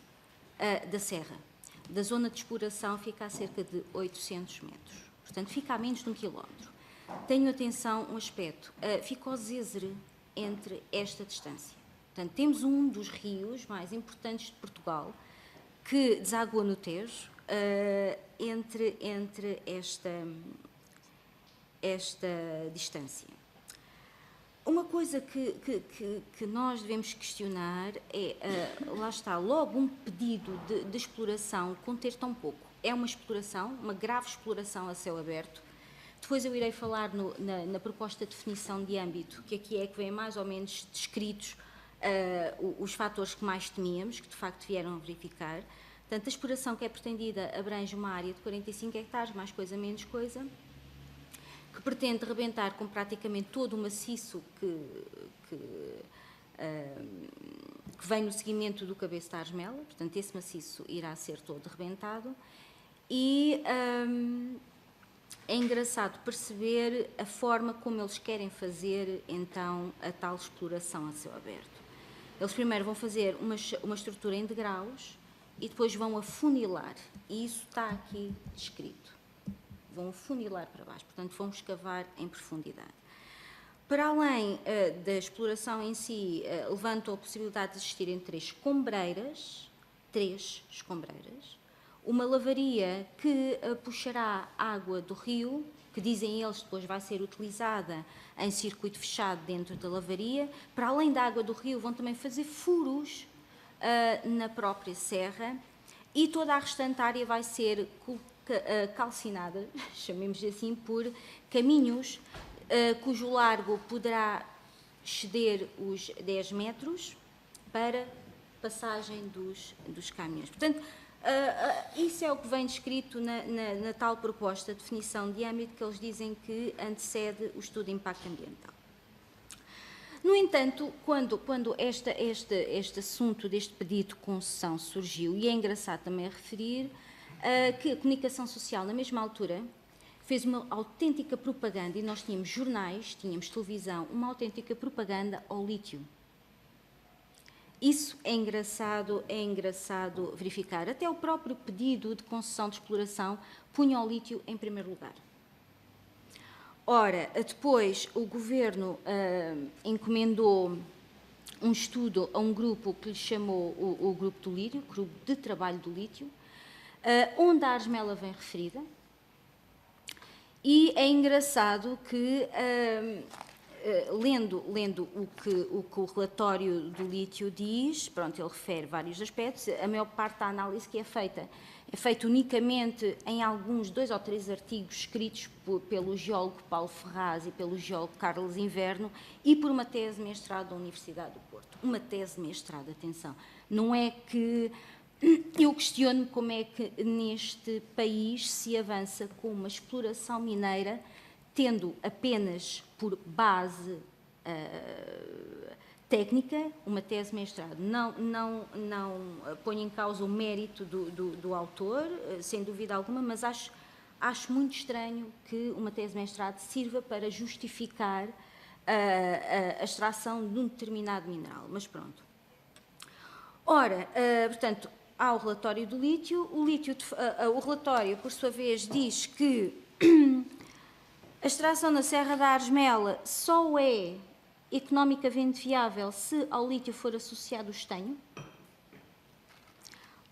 [SPEAKER 8] da serra. Da zona de exploração fica a cerca de 800 metros. Portanto, fica a menos de 1 quilómetro. Tenho atenção um aspecto. Fica o Zézere entre esta distância. Portanto, temos um dos rios mais importantes de Portugal que deságua no Tejo entre esta distância. Uma coisa que nós devemos questionar é, lá está, logo um pedido de exploração conter tão pouco. É uma exploração, uma grave exploração a céu aberto. Depois eu irei falar na proposta de definição de âmbito, que aqui é que vêm mais ou menos descritos os fatores que mais temíamos, que de facto vieram a verificar. Portanto, a exploração que é pretendida abrange uma área de 45 hectares, mais coisa, menos coisa, que pretende rebentar com praticamente todo o maciço que vem no seguimento do cabeço da Armela. Portanto, esse maciço irá ser todo rebentado. E é engraçado perceber a forma como eles querem fazer, então, a tal exploração a céu aberto. Eles primeiro vão fazer uma estrutura em degraus e depois vão afunilar. E isso está aqui descrito. Vão afunilar para baixo, portanto, vão escavar em profundidade. Para além da exploração em si, levantam a possibilidade de existirem 3 escombreiras, uma lavaria que puxará água do rio, que dizem eles depois vai ser utilizada em circuito fechado dentro da lavaria. Para além da água do rio, vão também fazer furos na própria serra e toda a restante área vai ser calcinada, chamemos assim, por caminhos cujo largo poderá exceder os 10 metros para passagem dos caminhões. Portanto, isso é o que vem descrito na tal proposta de definição de âmbito que eles dizem que antecede o estudo de impacto ambiental. No entanto, quando este assunto deste pedido de concessão surgiu, e é engraçado também referir que a comunicação social, na mesma altura, fez uma autêntica propaganda, e nós tínhamos jornais, tínhamos televisão, uma autêntica propaganda ao lítio. Isso é engraçado verificar. Até o próprio pedido de concessão de exploração punha o lítio em primeiro lugar. Ora, depois o Governo encomendou um estudo a um grupo que lhe chamou o Grupo do Lítio, Grupo de Trabalho do Lítio, onde a Armela vem referida. E é engraçado que, lendo o que o relatório do lítio diz, pronto, ele refere vários aspectos, a maior parte da análise que é feita unicamente em alguns 2 ou 3 artigos escritos pelo geólogo Paulo Ferraz e pelo geólogo Carlos Inverno e por uma tese de mestrado da Universidade do Porto. Uma tese de mestrado, atenção. Não é que eu questiono como é que neste país se avança com uma exploração mineira tendo apenas por base técnica uma tese de mestrado. Não ponho em causa o mérito do autor, sem dúvida alguma, mas acho muito estranho que uma tese de mestrado sirva para justificar a extração de um determinado mineral. Mas pronto. Ora, portanto, ao relatório do lítio. O relatório, por sua vez, diz que a extração na Serra da Argemela só é economicamente viável se ao lítio for associado o estanho,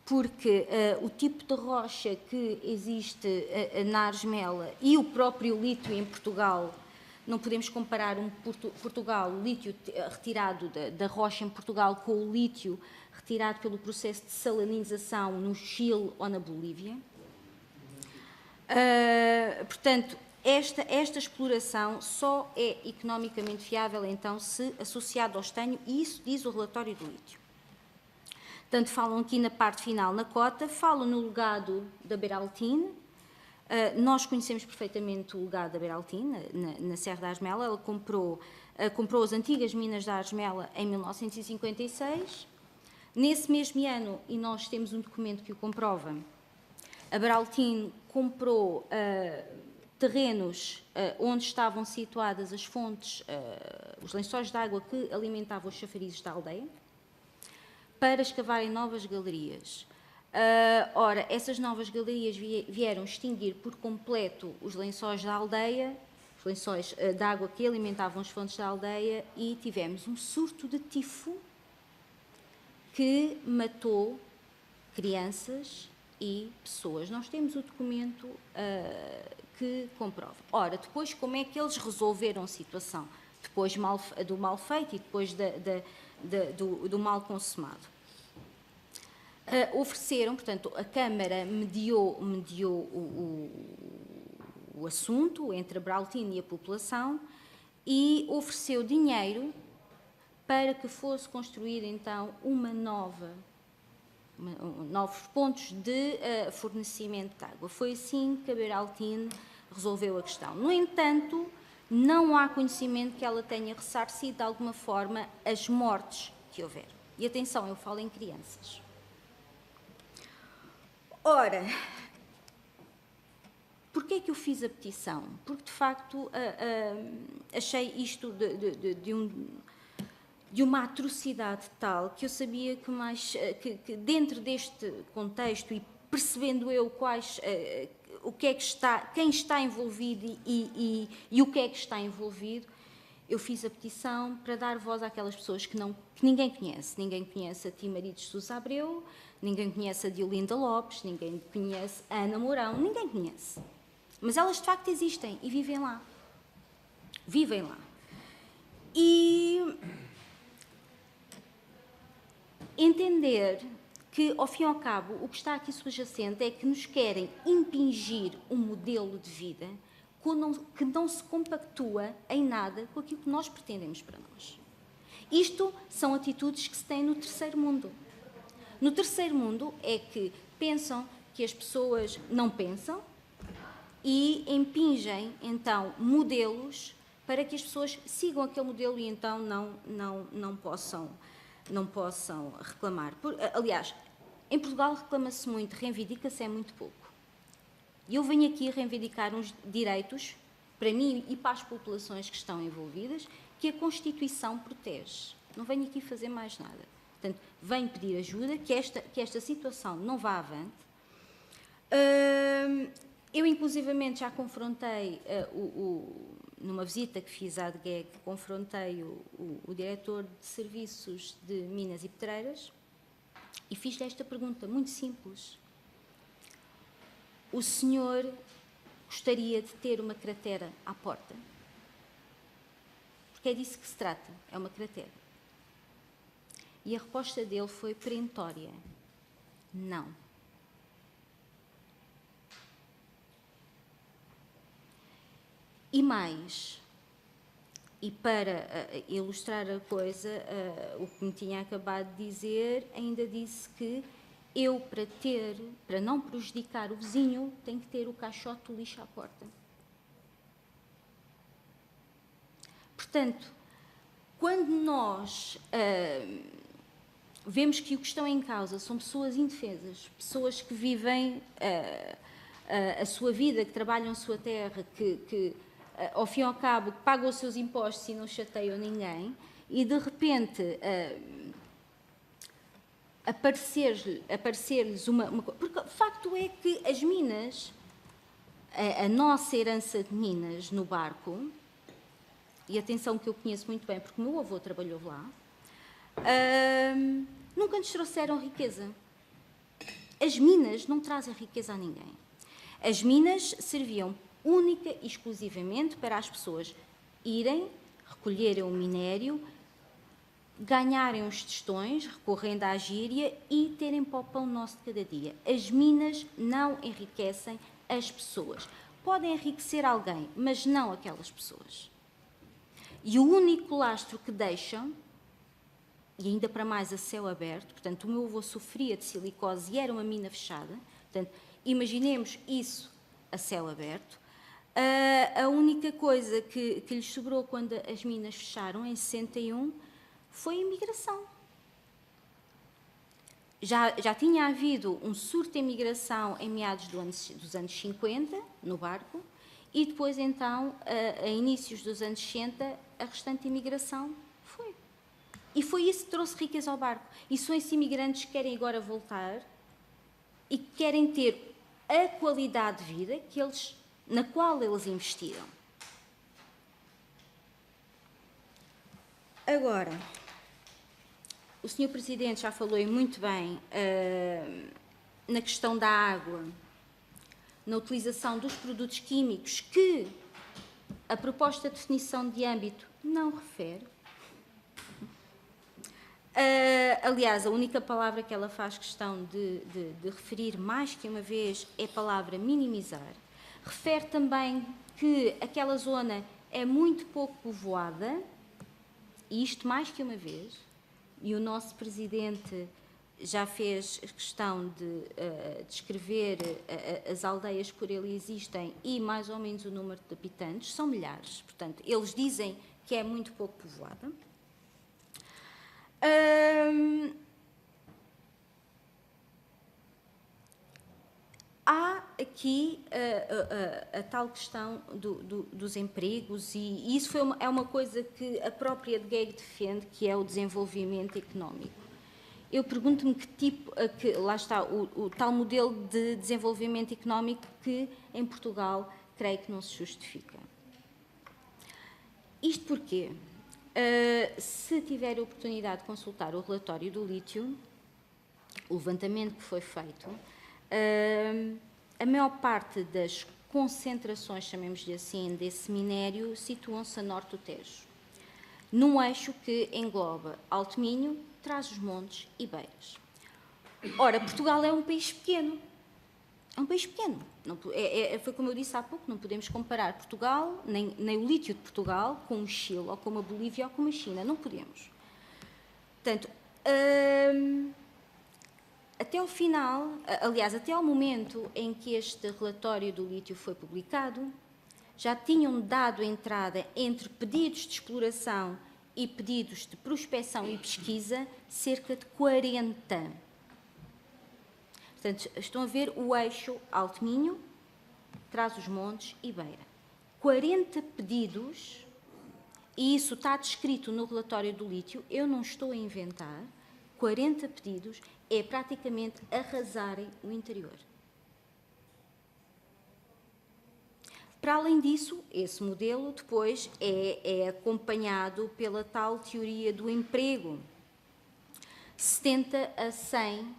[SPEAKER 8] porque o tipo de rocha que existe na Argemela e o próprio lítio em Portugal, não podemos comparar o lítio retirado da rocha em Portugal com o lítio retirado pelo processo de salinização no Chile ou na Bolívia. Portanto, esta exploração só é economicamente viável, então, se associado ao estanho, e isso diz o relatório do lítio. Portanto, falam aqui na parte final, na cota, falam no legado da Beraltine. Nós conhecemos perfeitamente o legado da Beraltine, na Serra da Argemela. Ela comprou as antigas minas da Argemela em 1956. Nesse mesmo ano, e nós temos um documento que o comprova, a Beraltine comprou terrenos onde estavam situadas as fontes, os lençóis de água que alimentavam os chafarizes da aldeia, para escavarem novas galerias. Ora, essas novas galerias vieram extinguir por completo os lençóis da aldeia, os lençóis de água que alimentavam as fontes da aldeia, e tivemos um surto de tifo que matou crianças e pessoas. Nós temos o documento que comprova. Ora, depois, como é que eles resolveram a situação? Depois do mal feito e depois do mal consumado. Ofereceram, portanto, a Câmara mediou o assunto entre a Beraltine e a população e ofereceu dinheiro para que fosse construída, então, novos pontos de fornecimento de água. Foi assim que a Beraltine resolveu a questão. No entanto, não há conhecimento que ela tenha ressarcido de alguma forma as mortes que houver. E atenção, eu falo em crianças. Ora, porquê é que eu fiz a petição? Porque, de facto, achei isto de uma atrocidade tal que eu sabia que dentro deste contexto, e percebendo eu o que é que quem está envolvido e o que é que está envolvido, eu fiz a petição para dar voz àquelas pessoas que ninguém conhece. Ninguém conhece a Timaria de Sousa Abreu, ninguém conhece a Diolinda Lopes, ninguém conhece a Ana Mourão, ninguém conhece. Mas elas de facto existem e vivem lá. Vivem lá. E entender que, ao fim e ao cabo, o que está aqui subjacente é que nos querem impingir um modelo de vida que não se compactua em nada com aquilo que nós pretendemos para nós. Isto são atitudes que se têm no terceiro mundo. No terceiro mundo é que pensam que as pessoas não pensam e impingem, então, modelos para que as pessoas sigam aquele modelo e, então, não possam reclamar. Aliás, em Portugal reclama-se muito, reivindica-se é muito pouco. E eu venho aqui reivindicar uns direitos, para mim e para as populações que estão envolvidas, que a Constituição protege. Não venho aqui fazer mais nada. Portanto, venho pedir ajuda, que esta situação não vá avante. Eu, inclusivamente, já confrontei, numa visita que fiz à ADGEG, confrontei o diretor de Serviços de Minas e Pedreiras e fiz-lhe esta pergunta muito simples. O senhor gostaria de ter uma cratera à porta? Porque é disso que se trata, é uma cratera. E a resposta dele foi perentória. Não. E mais, e para ilustrar a coisa, o que me tinha acabado de dizer, ainda disse que eu, para não prejudicar o vizinho, tenho que ter o caixote do lixo à porta. Portanto, quando nós vemos que o que estão em causa são pessoas indefesas, pessoas que vivem a sua vida, que trabalham a sua terra, que ao fim e ao cabo, pagam os seus impostos e não chateiam ninguém, e de repente aparecer-lhes uma... Porque o facto é que as minas, a nossa herança de minas no Barco, e atenção que eu conheço muito bem, porque o meu avô trabalhou lá, nunca nos trouxeram riqueza. As minas não trazem riqueza a ninguém. As minas serviam única e exclusivamente para as pessoas irem, recolherem o minério, ganharem os tostões, recorrendo à gíria, e terem para o pão nosso de cada dia. As minas não enriquecem as pessoas. Podem enriquecer alguém, mas não aquelas pessoas. E o único lastro que deixam, e ainda para mais a céu aberto, portanto, o meu avô sofria de silicose e era uma mina fechada, portanto, imaginemos isso a céu aberto. A única coisa que lhes sobrou quando as minas fecharam, em 61, foi a imigração. Já tinha havido um surto de imigração em meados dos anos 50, no Barco, e depois, então, a inícios dos anos 60, a restante imigração foi. E foi isso que trouxe riqueza ao Barco. E são esses imigrantes que querem agora voltar e que querem ter a qualidade de vida na qual eles investiram. Agora, o Sr. Presidente já falou muito bem na questão da água, na utilização dos produtos químicos, que a proposta de definição de âmbito não refere. Aliás, a única palavra que ela faz questão de referir mais que uma vez é a palavra minimizar. Refere também que aquela zona é muito pouco povoada, e isto mais que uma vez, e o nosso Presidente já fez questão de descrever as aldeias que por ele existem e mais ou menos o número de habitantes, são milhares. Portanto, eles dizem que é muito pouco povoada. Há aqui a tal questão dos empregos, e isso é uma coisa que a própria DGEG defende, que é o desenvolvimento económico. Eu pergunto-me lá está, o tal modelo de desenvolvimento económico que em Portugal creio que não se justifica. Isto porquê? Se tiver a oportunidade de consultar o relatório do lítio, o levantamento que foi feito, a maior parte das concentrações, chamemos-lhe assim, desse minério, situam-se a norte do Tejo, num eixo que engloba Alto Minho, Trás-os-Montes e Beiras. Ora, Portugal é um país pequeno. É um país pequeno. Foi como eu disse há pouco, não podemos comparar Portugal, nem o lítio de Portugal, com o Chile, ou com a Bolívia, ou com a China. Não podemos. Portanto, até ao final, aliás, até ao momento em que este relatório do lítio foi publicado, já tinham dado entrada entre pedidos de exploração e pedidos de prospecção e pesquisa cerca de 40. Portanto, estão a ver o eixo Alto Minho, Trás-os-Montes e Beira. 40 pedidos, e isso está descrito no relatório do lítio, eu não estou a inventar, 40 pedidos é praticamente arrasarem o interior. Para além disso, esse modelo depois é acompanhado pela tal teoria do emprego. 70 a 100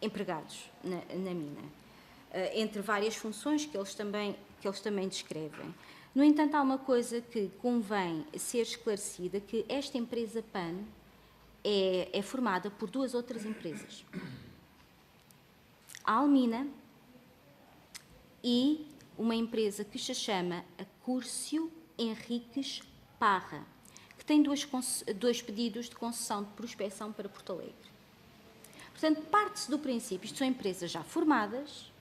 [SPEAKER 8] empregados na mina, entre várias funções que eles também descrevem. No entanto, há uma coisa que convém ser esclarecida, que esta empresa PAN é formada por duas outras empresas. A Almina e uma empresa que se chama a Curcio Henriques Parra, que tem dois pedidos de concessão de prospecção para Porto Alegre. Portanto, parte-se do princípio, isto são empresas já formadas,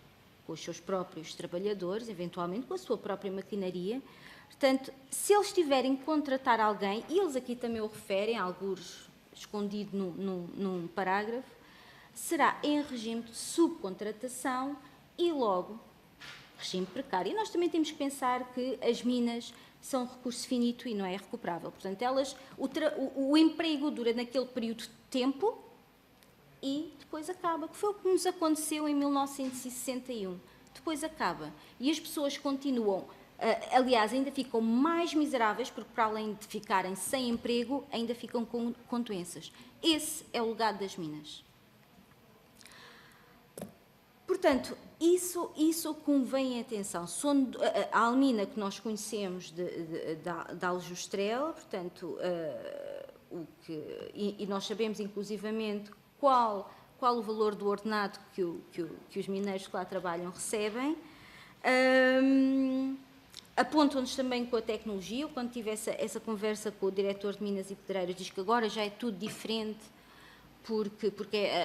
[SPEAKER 8] com os seus próprios trabalhadores, eventualmente com a sua própria maquinaria. Portanto, se eles tiverem que contratar alguém, e eles aqui também o referem, alguns escondido num parágrafo, será em regime de subcontratação e logo regime precário. E nós também temos que pensar que as minas são recurso finito e não é recuperável. Portanto, o emprego dura naquele período de tempo e depois acaba, que foi o que nos aconteceu em 1961. Depois acaba. E as pessoas continuam, aliás, ainda ficam mais miseráveis, porque para além de ficarem sem emprego, ainda ficam com doenças. Esse é o legado das minas. Portanto, isso convém em atenção. A almina que nós conhecemos da Aljustrel, portanto, e nós sabemos inclusivamente qual o valor do ordenado que os mineiros que lá trabalham recebem. Apontam-nos também com a tecnologia. Eu, quando tive essa conversa com o diretor de Minas e Pedreiras, diz que agora já é tudo diferente, porque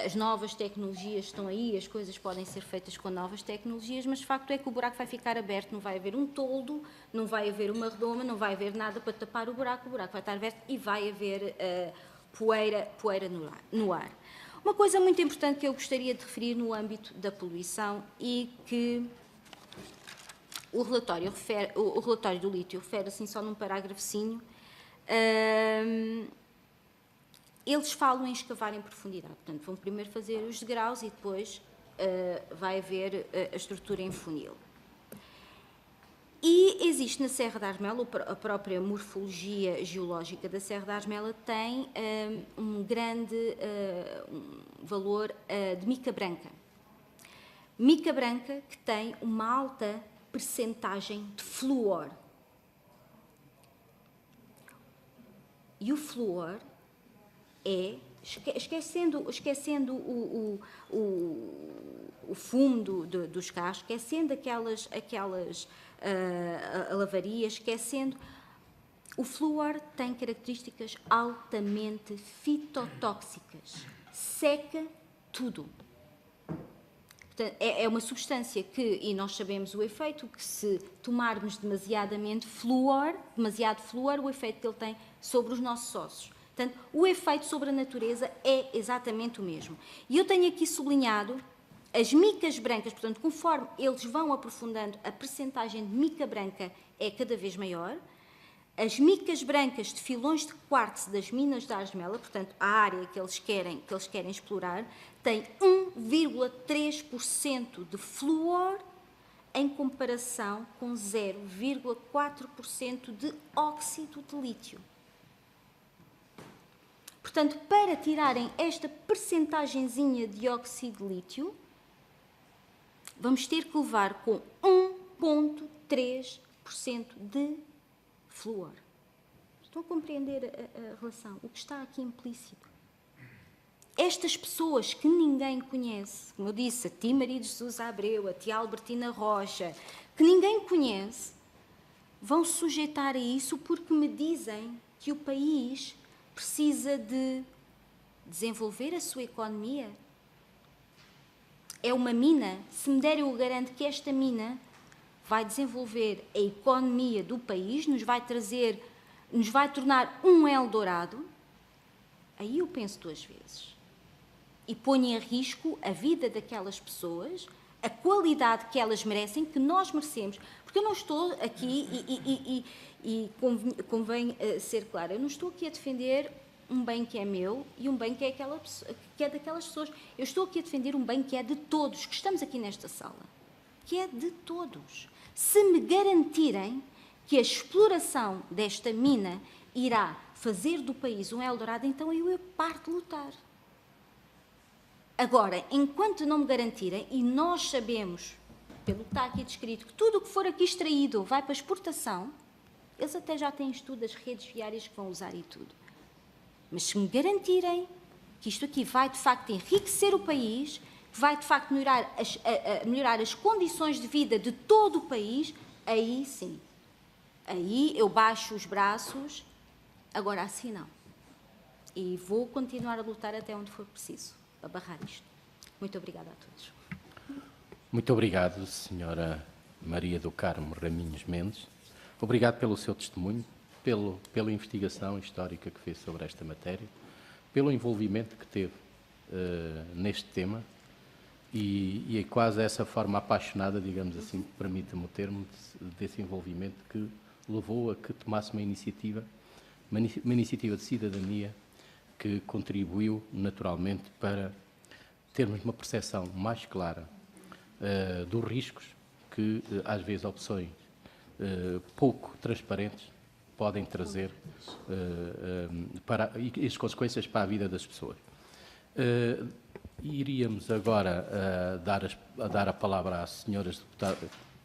[SPEAKER 8] as novas tecnologias estão aí, as coisas podem ser feitas com novas tecnologias, mas o facto é que o buraco vai ficar aberto, não vai haver um toldo, não vai haver uma redoma, não vai haver nada para tapar o buraco vai estar aberto e vai haver poeira no ar. Uma coisa muito importante que eu gostaria de referir no âmbito da poluição e que o relatório do lítio refere assim só num parágrafozinho. Eles falam em escavar em profundidade. Portanto, vão primeiro fazer os degraus e depois vai haver a estrutura em funil. E existe na Serra da Armela, a própria morfologia geológica da Serra da Armela tem um grande valor de mica branca. Mica branca que tem uma alta percentagem de flúor. E o flúor esquecendo o fumo dos carros, esquecendo aquelas alavarias, esquecendo... O flúor tem características altamente fitotóxicas. Seca tudo. Portanto, é uma substância que, e nós sabemos o efeito, que se tomarmos demasiado flúor, o efeito que ele tem sobre os nossos ossos. Portanto, o efeito sobre a natureza é exatamente o mesmo. E eu tenho aqui sublinhado as micas brancas, portanto, conforme eles vão aprofundando, a percentagem de mica branca é cada vez maior. As micas brancas de filões de quartzo das minas da Armela, portanto, a área que eles querem explorar, tem 1,3% de flúor em comparação com 0,4% de óxido de lítio. Portanto, para tirarem esta percentagenzinha de óxido de lítio, vamos ter que levar com 1,3% de flúor. Estão a compreender a relação? O que está aqui implícito? Estas pessoas que ninguém conhece, como eu disse, a tia Maria de Jesus Abreu, a tia Albertina Rocha, que ninguém conhece, vão sujeitar a isso porque me dizem que o país precisa de desenvolver a sua economia. É uma mina. Se me der, eu garanto que esta mina vai desenvolver a economia do país, nos vai tornar um Eldorado. Aí eu penso duas vezes. E ponho em risco a vida daquelas pessoas, a qualidade que elas merecem, que nós merecemos. Porque eu não estou aqui, e convém ser clara, eu não estou aqui a defender um bem que é meu e um bem que é daquelas pessoas. Eu estou aqui a defender um bem que é de todos, que estamos aqui nesta sala. Que é de todos. Se me garantirem que a exploração desta mina irá fazer do país um Eldorado, então eu paro de lutar. Agora, enquanto não me garantirem, e nós sabemos, pelo que está aqui descrito, que tudo o que for aqui extraído vai para exportação, eles até já têm estudo das redes viárias que vão usar e tudo. Mas se me garantirem que isto aqui vai, de facto, enriquecer o país, que vai, de facto, melhorar as condições de vida de todo o país, aí sim. Aí eu baixo os braços, agora assim não. E vou continuar a lutar até onde for preciso, para barrar isto. Muito obrigada a todos.
[SPEAKER 1] Muito obrigado, Sra. Maria do Carmo Raminhos Mendes. Obrigado pelo seu testemunho, pela investigação histórica que fez sobre esta matéria, pelo envolvimento que teve neste tema e é quase essa forma apaixonada, digamos assim, permita-me o termo, desse envolvimento que levou a que tomasse uma iniciativa de cidadania que contribuiu naturalmente para termos uma percepção mais clara dos riscos que, às vezes, opções pouco transparentes podem trazer e as consequências para a vida das pessoas. Iríamos agora dar a palavra às senhoras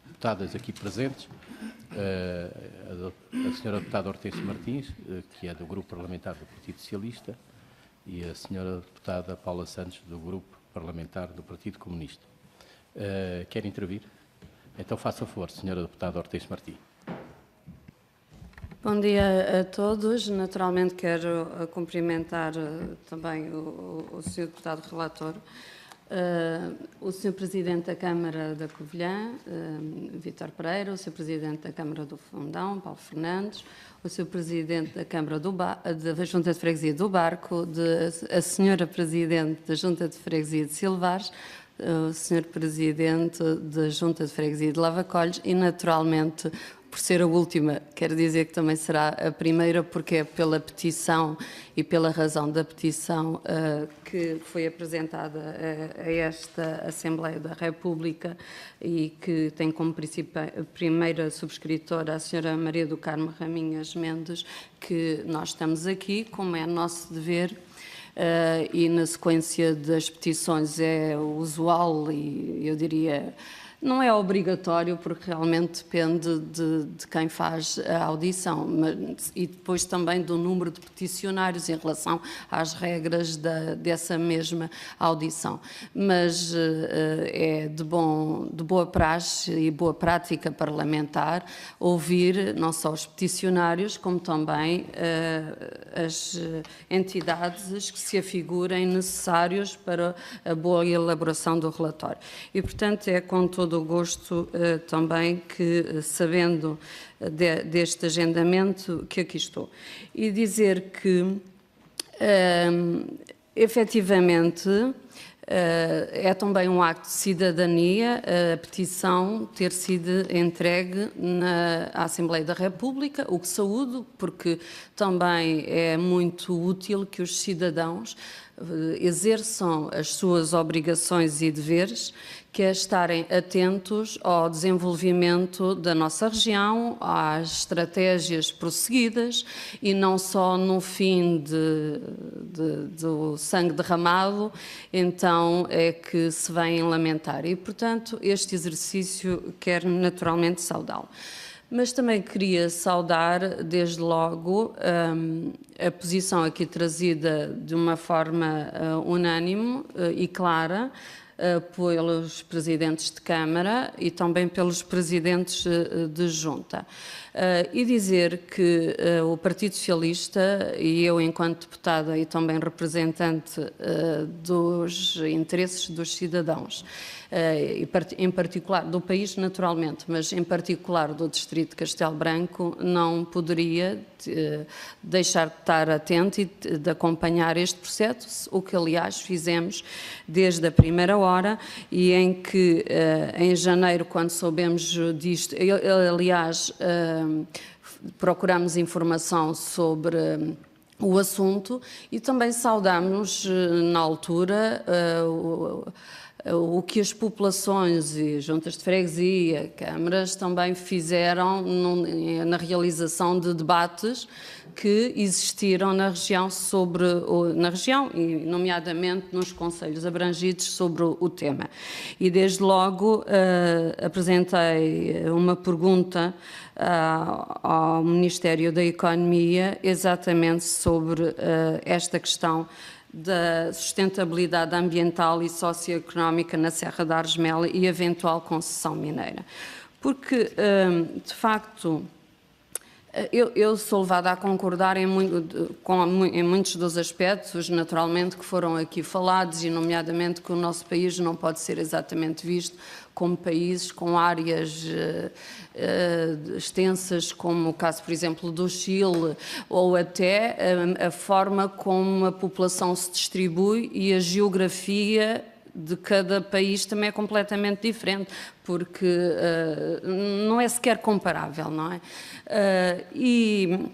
[SPEAKER 1] deputadas aqui presentes, a senhora deputada Hortência Martins, que é do Grupo Parlamentar do Partido Socialista, e a senhora deputada Paula Santos, do Grupo Parlamentar do Partido Comunista. Quer intervir? Então faça favor, senhora deputada Hortência Martins.
[SPEAKER 9] Bom dia a todos. Naturalmente quero cumprimentar também o Sr. Deputado Relator, o Sr. Presidente da Câmara da Covilhã, Vítor Pereira, o Sr. Presidente da Câmara do Fundão, Paulo Fernandes, o Sr. Presidente da Câmara da Junta de Freguesia do Barco, a Senhora Presidente da Junta de Freguesia de Silvares, o Sr. Presidente da Junta de Freguesia de Lavacolhos e, naturalmente, por ser a última, quero dizer que também será a primeira, porque é pela petição e pela razão da petição que foi apresentada a esta Assembleia da República e que tem como primeira subscritora a senhora Maria do Carmo Raminhas Mendes, que nós estamos aqui, como é nosso dever, e na sequência das petições é usual e eu diria não é obrigatório, porque realmente depende de quem faz a audição, e depois também do número de peticionários em relação às regras dessa mesma audição. Mas é de boa praxe e boa prática parlamentar ouvir não só os peticionários, como também as entidades que se afigurem necessários para a boa elaboração do relatório. E, portanto, é com todo o gosto também que, sabendo deste agendamento, que aqui estou. E dizer que, efetivamente, é também um acto de cidadania a petição ter sido entregue à Assembleia da República, o que saúdo, porque também é muito útil que os cidadãos exerçam as suas obrigações e deveres, que é estarem atentos ao desenvolvimento da nossa região, às estratégias prosseguidas e não só no fim do sangue derramado, então é que se vem lamentar. E, portanto, este exercício quero naturalmente saudá-lo. Mas também queria saudar, desde logo, a posição aqui trazida de uma forma unânime e clara pelos presidentes de Câmara e também pelos presidentes de Junta. E dizer que o Partido Socialista e eu, enquanto deputada e também representante dos interesses dos cidadãos, em particular do país naturalmente, mas em particular do Distrito de Castelo Branco, não poderia deixar de estar atento e de acompanhar este processo, o que aliás fizemos desde a primeira hora e em que em janeiro, quando soubemos disto, aliás procuramos informação sobre o assunto e também saudámos na altura o que as populações e juntas de freguesia, câmaras também fizeram na realização de debates que existiram na região e nomeadamente nos concelhos abrangidos sobre o tema. E desde logo apresentei uma pergunta ao Ministério da Economia exatamente sobre esta questão da sustentabilidade ambiental e socioeconómica na Serra da Argemela e eventual concessão mineira. Porque, de facto, eu sou levada a concordar em muitos dos aspectos, naturalmente, que foram aqui falados, e nomeadamente que o nosso país não pode ser exatamente visto como países com áreas extensas, como o caso, por exemplo, do Chile, ou até a forma como a população se distribui e a geografia de cada país também é completamente diferente, porque não é sequer comparável, não é? E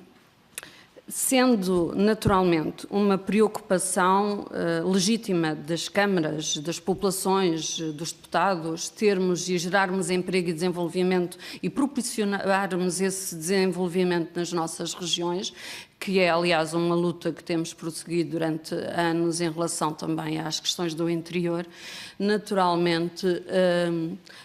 [SPEAKER 9] sendo naturalmente uma preocupação legítima das câmaras, das populações, dos deputados, termos e gerarmos emprego e desenvolvimento e proporcionarmos esse desenvolvimento nas nossas regiões, que é, aliás, uma luta que temos prosseguido durante anos em relação também às questões do interior. Naturalmente,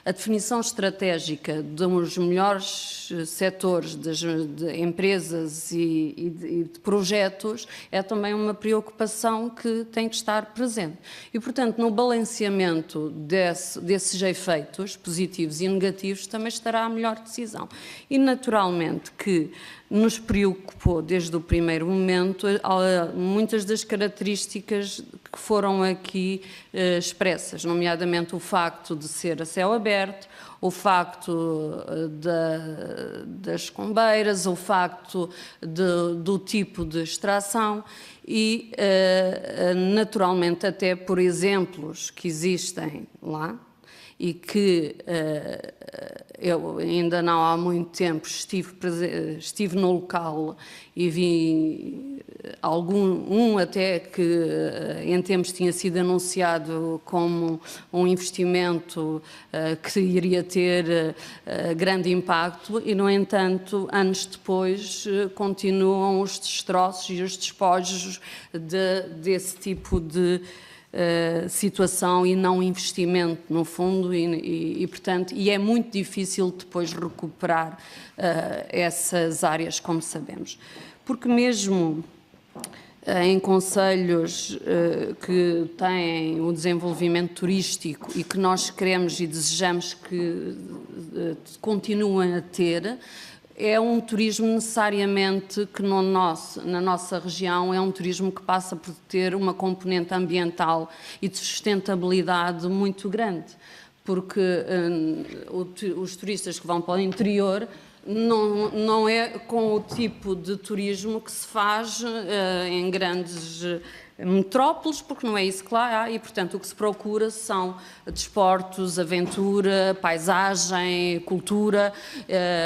[SPEAKER 9] a definição estratégica dos melhores setores de empresas e de projetos é também uma preocupação que tem que estar presente. E, portanto, no balanceamento desses efeitos positivos e negativos também estará a melhor decisão. E, naturalmente, que nos preocupou desde o primeiro momento muitas das características que foram aqui expressas, nomeadamente o facto de ser a céu aberto, o facto das combeiras, o facto do tipo de extração e, naturalmente, até por exemplos que existem lá, e que eu ainda não há muito tempo estive no local e vi um até que em tempos tinha sido anunciado como um investimento que iria ter grande impacto e, no entanto, anos depois continuam os destroços e os despojos desse tipo de situação e não investimento, no fundo, e portanto, é muito difícil depois recuperar essas áreas, como sabemos. Porque mesmo em concelhos que têm o desenvolvimento turístico e que nós queremos e desejamos que continuem a ter, é um turismo necessariamente que na nossa região é um turismo que passa por ter uma componente ambiental e de sustentabilidade muito grande, porque os turistas que vão para o interior não é com o tipo de turismo que se faz em grandes metrópoles, porque não é isso que lá há e, portanto, o que se procura são desportos, aventura, paisagem, cultura,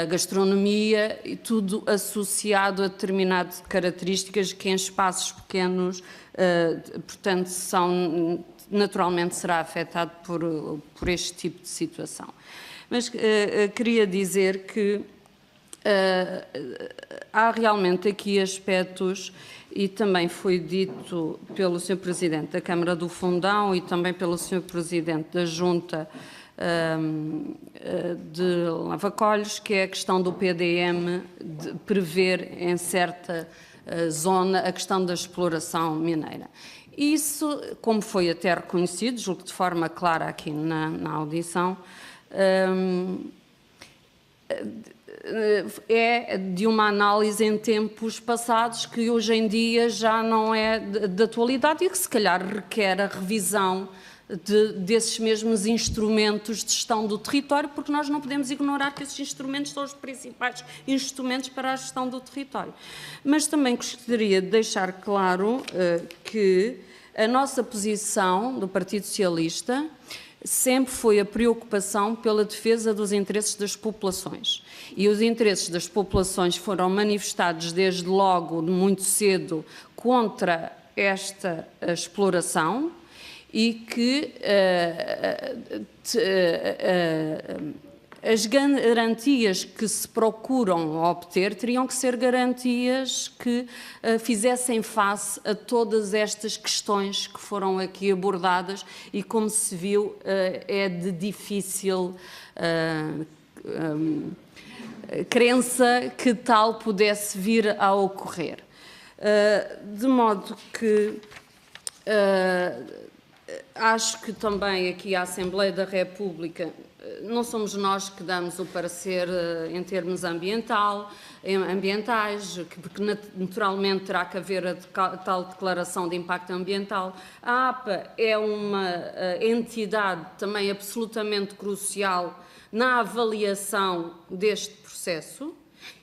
[SPEAKER 9] gastronomia, e tudo associado a determinadas características que em espaços pequenos, portanto, naturalmente será afetado por este tipo de situação. Mas queria dizer que há realmente aqui aspectos, e também foi dito pelo Sr. Presidente da Câmara do Fundão e também pelo Sr. Presidente da Junta de Lavacolhos, que é a questão do PDM de prever em certa zona a questão da exploração mineira. Isso, como foi até reconhecido, julgo de forma clara aqui na audição, é de uma análise em tempos passados que hoje em dia já não é de atualidade e que se calhar requer a revisão desses mesmos instrumentos de gestão do território, porque nós não podemos ignorar que esses instrumentos são os principais instrumentos para a gestão do território. Mas também gostaria de deixar claro que a nossa posição do Partido Socialista sempre foi a preocupação pela defesa dos interesses das populações. E os interesses das populações foram manifestados desde logo, muito cedo, contra esta exploração e que as garantias que se procuram obter teriam que ser garantias que fizessem face a todas estas questões que foram aqui abordadas e, como se viu, é de difícil crença que tal pudesse vir a ocorrer. De modo que acho que também aqui a Assembleia da República não somos nós que damos o parecer em termos ambientais, porque naturalmente terá que haver a tal declaração de impacto ambiental. A APA é uma entidade também absolutamente crucial na avaliação deste processo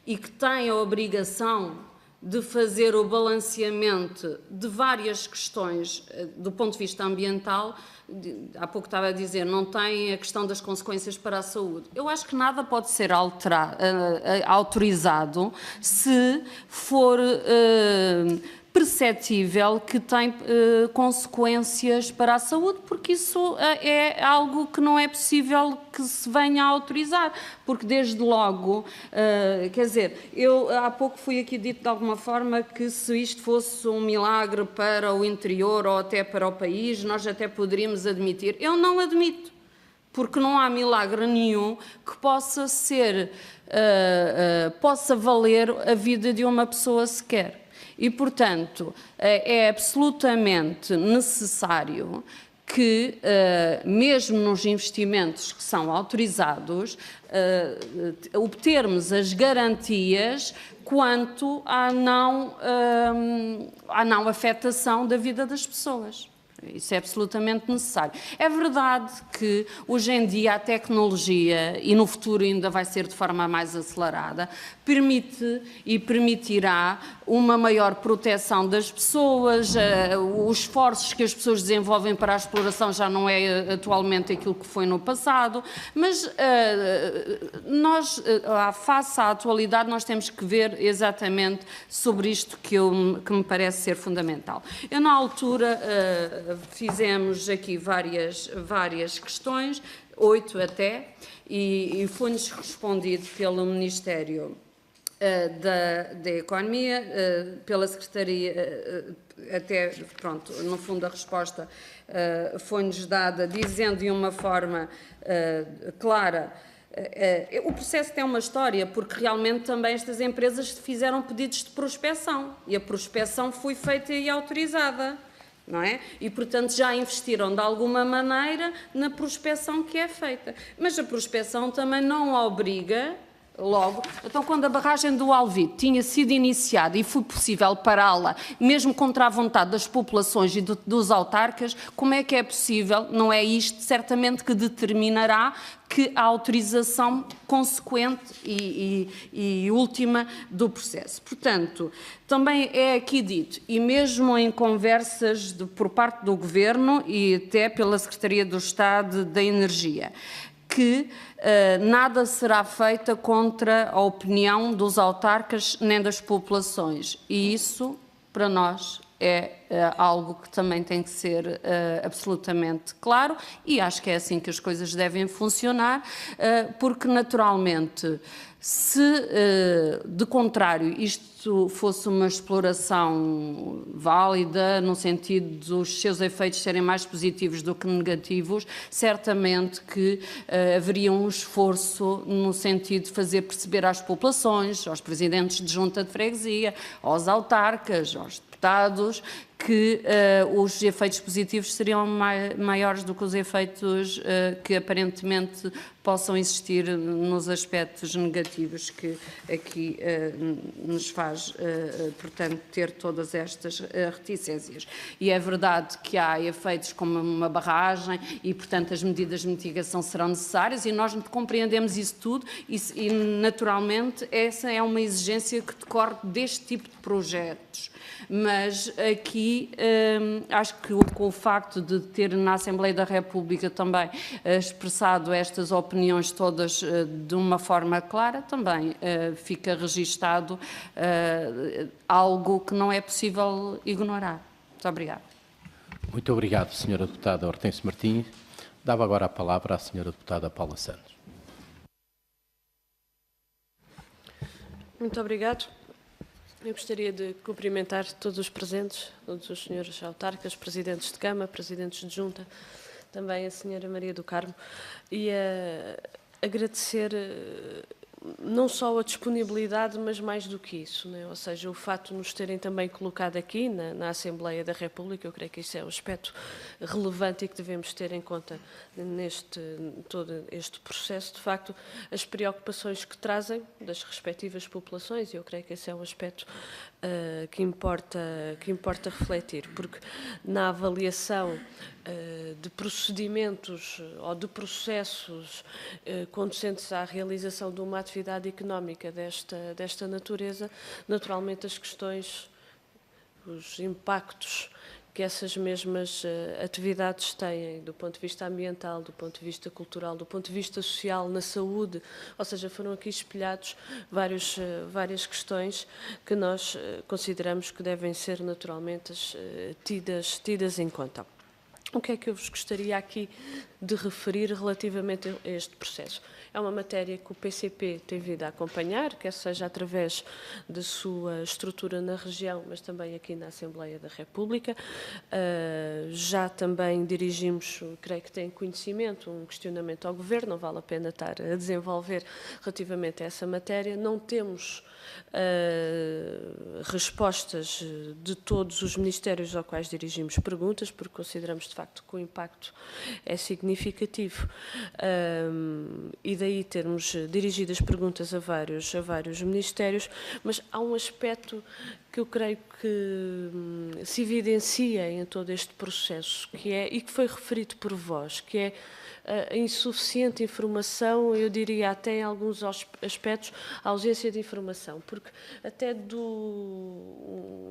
[SPEAKER 9] e que tem a obrigação de fazer o balanceamento de várias questões do ponto de vista ambiental. Há pouco estava a dizer, não tem a questão das consequências para a saúde. Eu acho que nada pode ser autorizado se for perceptível que tem consequências para a saúde, porque isso é algo que não é possível que se venha a autorizar, porque desde logo, quer dizer, eu há pouco fui aqui dito de alguma forma que se isto fosse um milagre para o interior ou até para o país, nós até poderíamos admitir. Eu não admito, porque não há milagre nenhum que possa ser, possa valer a vida de uma pessoa sequer. E, portanto, é absolutamente necessário que, mesmo nos investimentos que são autorizados, obtermos as garantias quanto à não afetação da vida das pessoas. Isso é absolutamente necessário. É verdade que hoje em dia a tecnologia, e no futuro ainda vai ser de forma mais acelerada, permite e permitirá uma maior proteção das pessoas, os esforços que as pessoas desenvolvem para a exploração já não é atualmente aquilo que foi no passado, mas nós, face à atualidade, nós temos que ver exatamente sobre isto que me parece ser fundamental. Eu, na altura, fizemos aqui várias questões, 8 até, e foi-nos respondido pelo Ministério da Economia, pela Secretaria, até, pronto, no fundo a resposta foi-nos dada dizendo de uma forma clara. O processo tem uma história, porque realmente também estas empresas fizeram pedidos de prospeção e a prospeção foi feita e autorizada, não é? E, portanto, já investiram de alguma maneira na prospeção que é feita. Mas a prospeção também não obriga logo. Então, quando a barragem do Alvite tinha sido iniciada e foi possível pará-la, mesmo contra a vontade das populações e dos autarcas, como é que é possível? Não é isto, certamente, que determinará que a autorização consequente e última do processo. Portanto, também é aqui dito, e mesmo em conversas por parte do Governo e até pela Secretaria do Estado da Energia, que nada será feito contra a opinião dos autarcas nem das populações. E isso, para nós, é algo que também tem que ser absolutamente claro, e acho que é assim que as coisas devem funcionar, porque, naturalmente, se, de contrário, isto fosse uma exploração válida, no sentido dos seus efeitos serem mais positivos do que negativos, certamente que haveria um esforço no sentido de fazer perceber às populações, aos presidentes de junta de freguesia, aos autarcas, aos deputados, que os efeitos positivos seriam maiores do que os efeitos que aparentemente possam existir nos aspectos negativos que aqui nos faz, portanto, ter todas estas reticências. E é verdade que há efeitos como uma barragem e, portanto, as medidas de mitigação serão necessárias e nós compreendemos isso tudo e naturalmente, essa é uma exigência que decorre deste tipo de projetos. Mas aqui acho que com o facto de ter na Assembleia da República também expressado estas opiniões todas de uma forma clara, também fica registado algo que não é possível ignorar. Muito obrigada.
[SPEAKER 1] Muito obrigado, Sra. Deputada Hortêncio Martins. Dava agora a palavra à Sra. Deputada Paula Santos.
[SPEAKER 10] Muito obrigado. Eu gostaria de cumprimentar todos os presentes, todos os senhores autarcas, presidentes de Câmara, presidentes de Junta, também a senhora Maria do Carmo, e agradecer não só a disponibilidade, mas mais do que isso, né? Ou seja, o facto de nos terem também colocado aqui na Assembleia da República, eu creio que isso é um aspecto relevante e que devemos ter em conta neste todo este processo. De facto, as preocupações que trazem das respectivas populações, e eu creio que esse é um aspecto que importa refletir, porque na avaliação de procedimentos ou de processos conducentes à realização de uma atividade atividade económica desta natureza, naturalmente as questões, os impactos que essas mesmas atividades têm do ponto de vista ambiental, do ponto de vista cultural, do ponto de vista social, na saúde, ou seja, foram aqui espelhados várias questões que nós consideramos que devem ser naturalmente tidas em conta. O que é que eu vos gostaria aqui de referir relativamente a este processo? É uma matéria que o PCP tem vindo a acompanhar, quer seja através da sua estrutura na região, mas também aqui na Assembleia da República. Já também dirigimos, creio que têm conhecimento, um questionamento ao Governo, não vale a pena estar a desenvolver relativamente a essa matéria. Não temos respostas de todos os ministérios aos quais dirigimos perguntas, porque consideramos de facto que o impacto é significativo, e daí termos dirigido as perguntas a vários ministérios, mas há um aspecto que eu creio que se evidencia em todo este processo, que é, e que foi referido por vós, que é a insuficiente informação, eu diria até em alguns aspectos a ausência de informação, porque até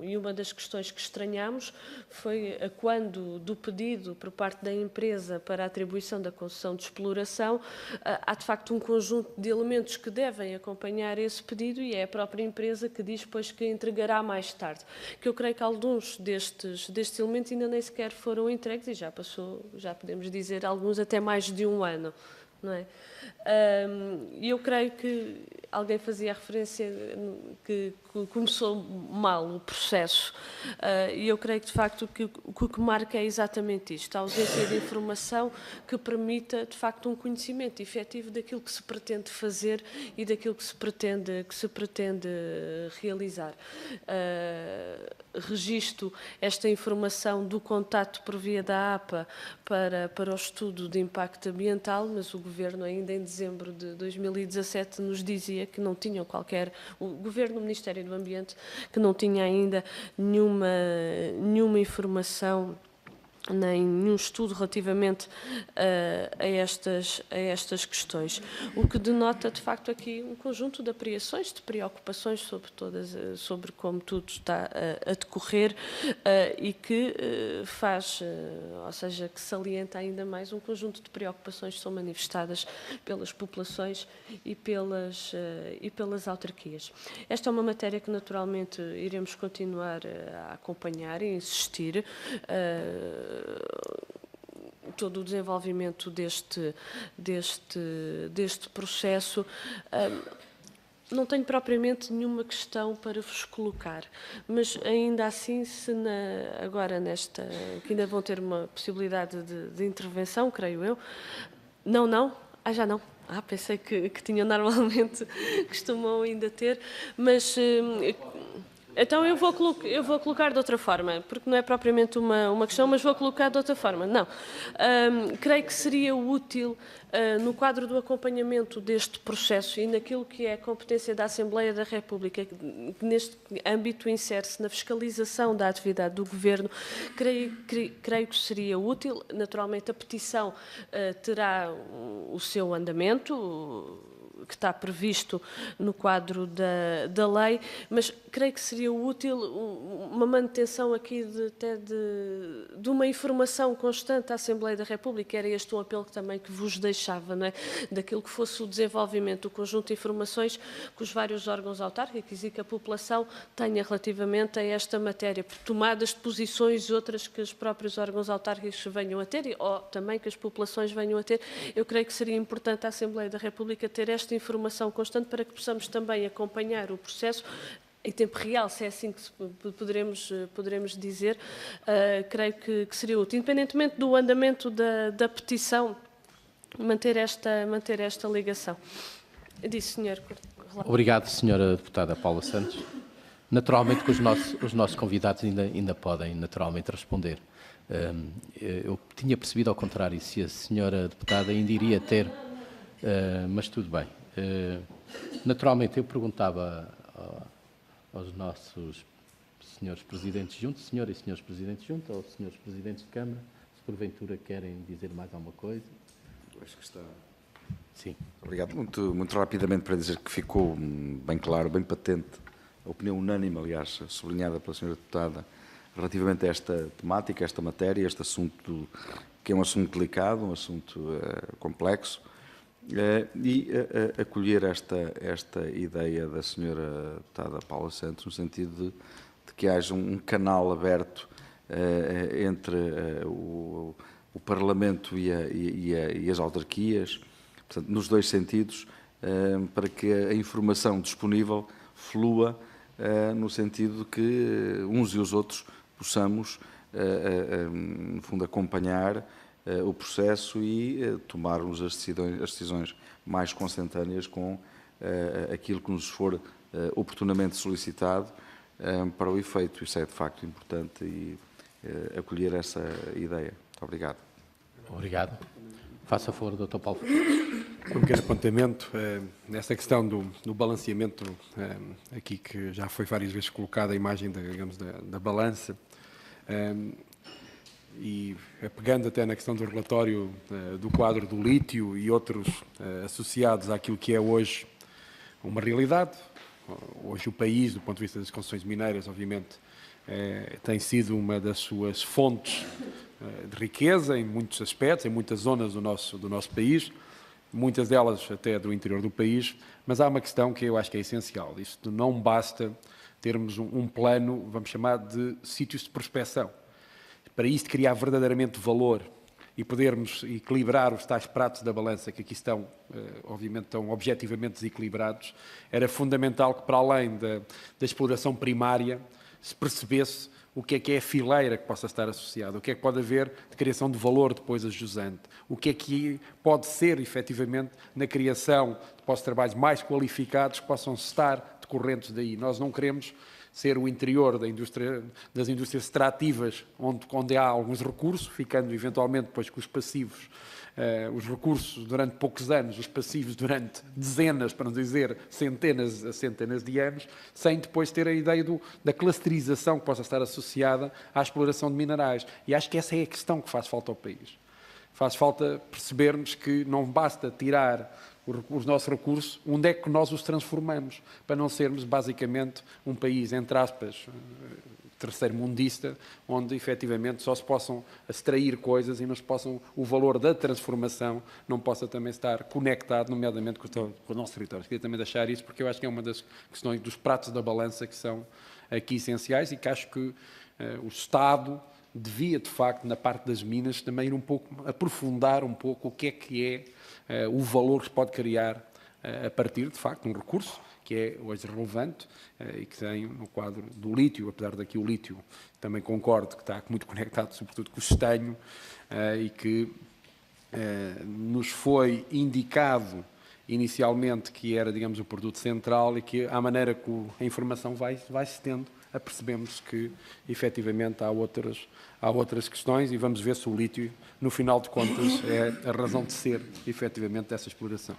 [SPEAKER 10] e uma das questões que estranhamos foi quando do pedido por parte da empresa para a atribuição da concessão de exploração, há de facto um conjunto de elementos que devem acompanhar esse pedido e é a própria empresa que diz depois que entregará mais tarde, que eu creio que alguns destes elementos ainda nem sequer foram entregues e já podemos dizer, alguns até mais de um ano, não é? E eu creio que alguém fazia a referência que começou mal o processo, e eu creio que de facto o que marca é exatamente isto, a ausência de informação que permita de facto um conhecimento efetivo daquilo que se pretende fazer e daquilo que se pretende realizar. Registro esta informação do contacto por via da APA para o estudo de impacto ambiental, mas o Governo ainda em dezembro de 2017 nos dizia que não tinham o Governo, o Ministério do Ambiente, que não tinha ainda nenhuma informação nem nenhum estudo relativamente a estas questões. O que denota, de facto, aqui um conjunto de apreensões, de preocupações sobre como tudo está a decorrer e que ou seja, que salienta ainda mais um conjunto de preocupações que são manifestadas pelas populações e pelas autarquias. Esta é uma matéria que, naturalmente, iremos continuar a acompanhar e insistir. Todo o desenvolvimento deste processo. Não tenho propriamente nenhuma questão para vos colocar, mas ainda assim, agora que ainda vão ter uma possibilidade de intervenção, creio eu. Não? Já não. Pensei que tinham normalmente, costumam ainda ter, mas... Então eu vou colocar de outra forma, porque não é propriamente uma questão, mas vou colocar de outra forma. Não. Creio que seria útil, no quadro do acompanhamento deste processo e naquilo que é a competência da Assembleia da República, que neste âmbito insere-se na fiscalização da atividade do Governo, creio que seria útil. Naturalmente, a petição terá o seu andamento, que está previsto no quadro da lei, mas creio que seria útil uma manutenção aqui de uma informação constante à Assembleia da República. Era este um apelo também que vos deixava, não é? Daquilo que fosse o desenvolvimento do conjunto de informações que os vários órgãos autárquicos e que a população tenha relativamente a esta matéria, por tomadas de posições outras que os próprios órgãos autárquicos venham a ter, ou também que as populações venham a ter. Eu creio que seria importante a Assembleia da República ter esta informação constante para que possamos também acompanhar o processo em tempo real, se é assim que poderemos dizer. Creio que seria útil, independentemente do andamento da petição, manter esta ligação. Disse, senhor.
[SPEAKER 1] Obrigado, senhora deputada Paula Santos. Naturalmente que os nossos convidados ainda podem naturalmente responder. Eu tinha percebido ao contrário, se a senhora deputada ainda iria ter, mas tudo bem. Naturalmente, eu perguntava aos nossos senhores presidentes juntos, senhoras e senhores presidentes juntos, aos senhores presidentes de Câmara, se porventura querem dizer mais alguma coisa.
[SPEAKER 2] Acho que está
[SPEAKER 1] Sim.
[SPEAKER 2] Obrigado. Muito rapidamente para dizer que ficou bem claro, bem patente, a opinião unânime, aliás, sublinhada pela Sra. Deputada, relativamente a esta temática, a esta matéria, este assunto, que é um assunto delicado, um assunto complexo, e acolher esta ideia da Sra. Deputada Paula Santos, no sentido de que haja um canal aberto entre o Parlamento e as autarquias, portanto, nos dois sentidos, para que a informação disponível flua no sentido de que uns e os outros possamos, no fundo, acompanhar o processo e tomarmos as decisões mais consentâneas com aquilo que nos for oportunamente solicitado para o efeito. Isso é, de facto, importante e acolher essa ideia. Muito obrigado.
[SPEAKER 1] Obrigado. Faça a favor, Dr. Paulo.
[SPEAKER 4] Um pequeno apontamento, nessa questão do balanceamento, aqui que já foi várias vezes colocada a imagem, digamos, da balança, e pegando até na questão do relatório do quadro do lítio e outros associados àquilo que é hoje uma realidade. Hoje o país, do ponto de vista das concessões mineiras, obviamente, tem sido uma das suas fontes de riqueza em muitos aspectos, em muitas zonas do nosso país, muitas delas até do interior do país, mas há uma questão que eu acho que é essencial. Isto não basta termos um plano, vamos chamar de sítios de prospecção. Para isto criar verdadeiramente valor e podermos equilibrar os tais pratos da balança que aqui estão, obviamente, estão objetivamente desequilibrados, era fundamental que, para além da exploração primária, se percebesse o que é a fileira que possa estar associada, o que é que pode haver de criação de valor depois adjusante, o que é que pode ser, efetivamente, na criação de pós-trabalhos mais qualificados que possam estar decorrentes daí. Nós não queremos ser o interior das indústrias extrativas, onde há alguns recursos, ficando eventualmente depois com os passivos, os recursos durante poucos anos, os passivos durante dezenas, para não dizer centenas de anos, sem depois ter a ideia da clusterização que possa estar associada à exploração de minerais. E acho que essa é a questão que faz falta ao país. Faz falta percebermos que não basta tirar os nossos recursos, onde é que nós os transformamos, para não sermos basicamente um país, entre aspas, terceiro-mundista, onde efetivamente só se possam extrair coisas e não se possam, o valor da transformação não possa também estar conectado, nomeadamente com o nosso território. Queria também deixar isso, porque eu acho que é uma das questões dos pratos da balança que são aqui essenciais e que acho que o Estado devia, de facto, na parte das minas, também ir aprofundar um pouco o que é o valor que se pode criar a partir, de facto, de um recurso que é hoje relevante e que tem no quadro do lítio, apesar daqui o lítio também concordo que está muito conectado, sobretudo com o estanho, e que nos foi indicado inicialmente que era, digamos, o produto central e que, à maneira que a informação vai-se tendo, apercebemos que, efetivamente, há outras questões e vamos ver se o lítio, no final de contas, é a razão de ser, efetivamente, dessa exploração.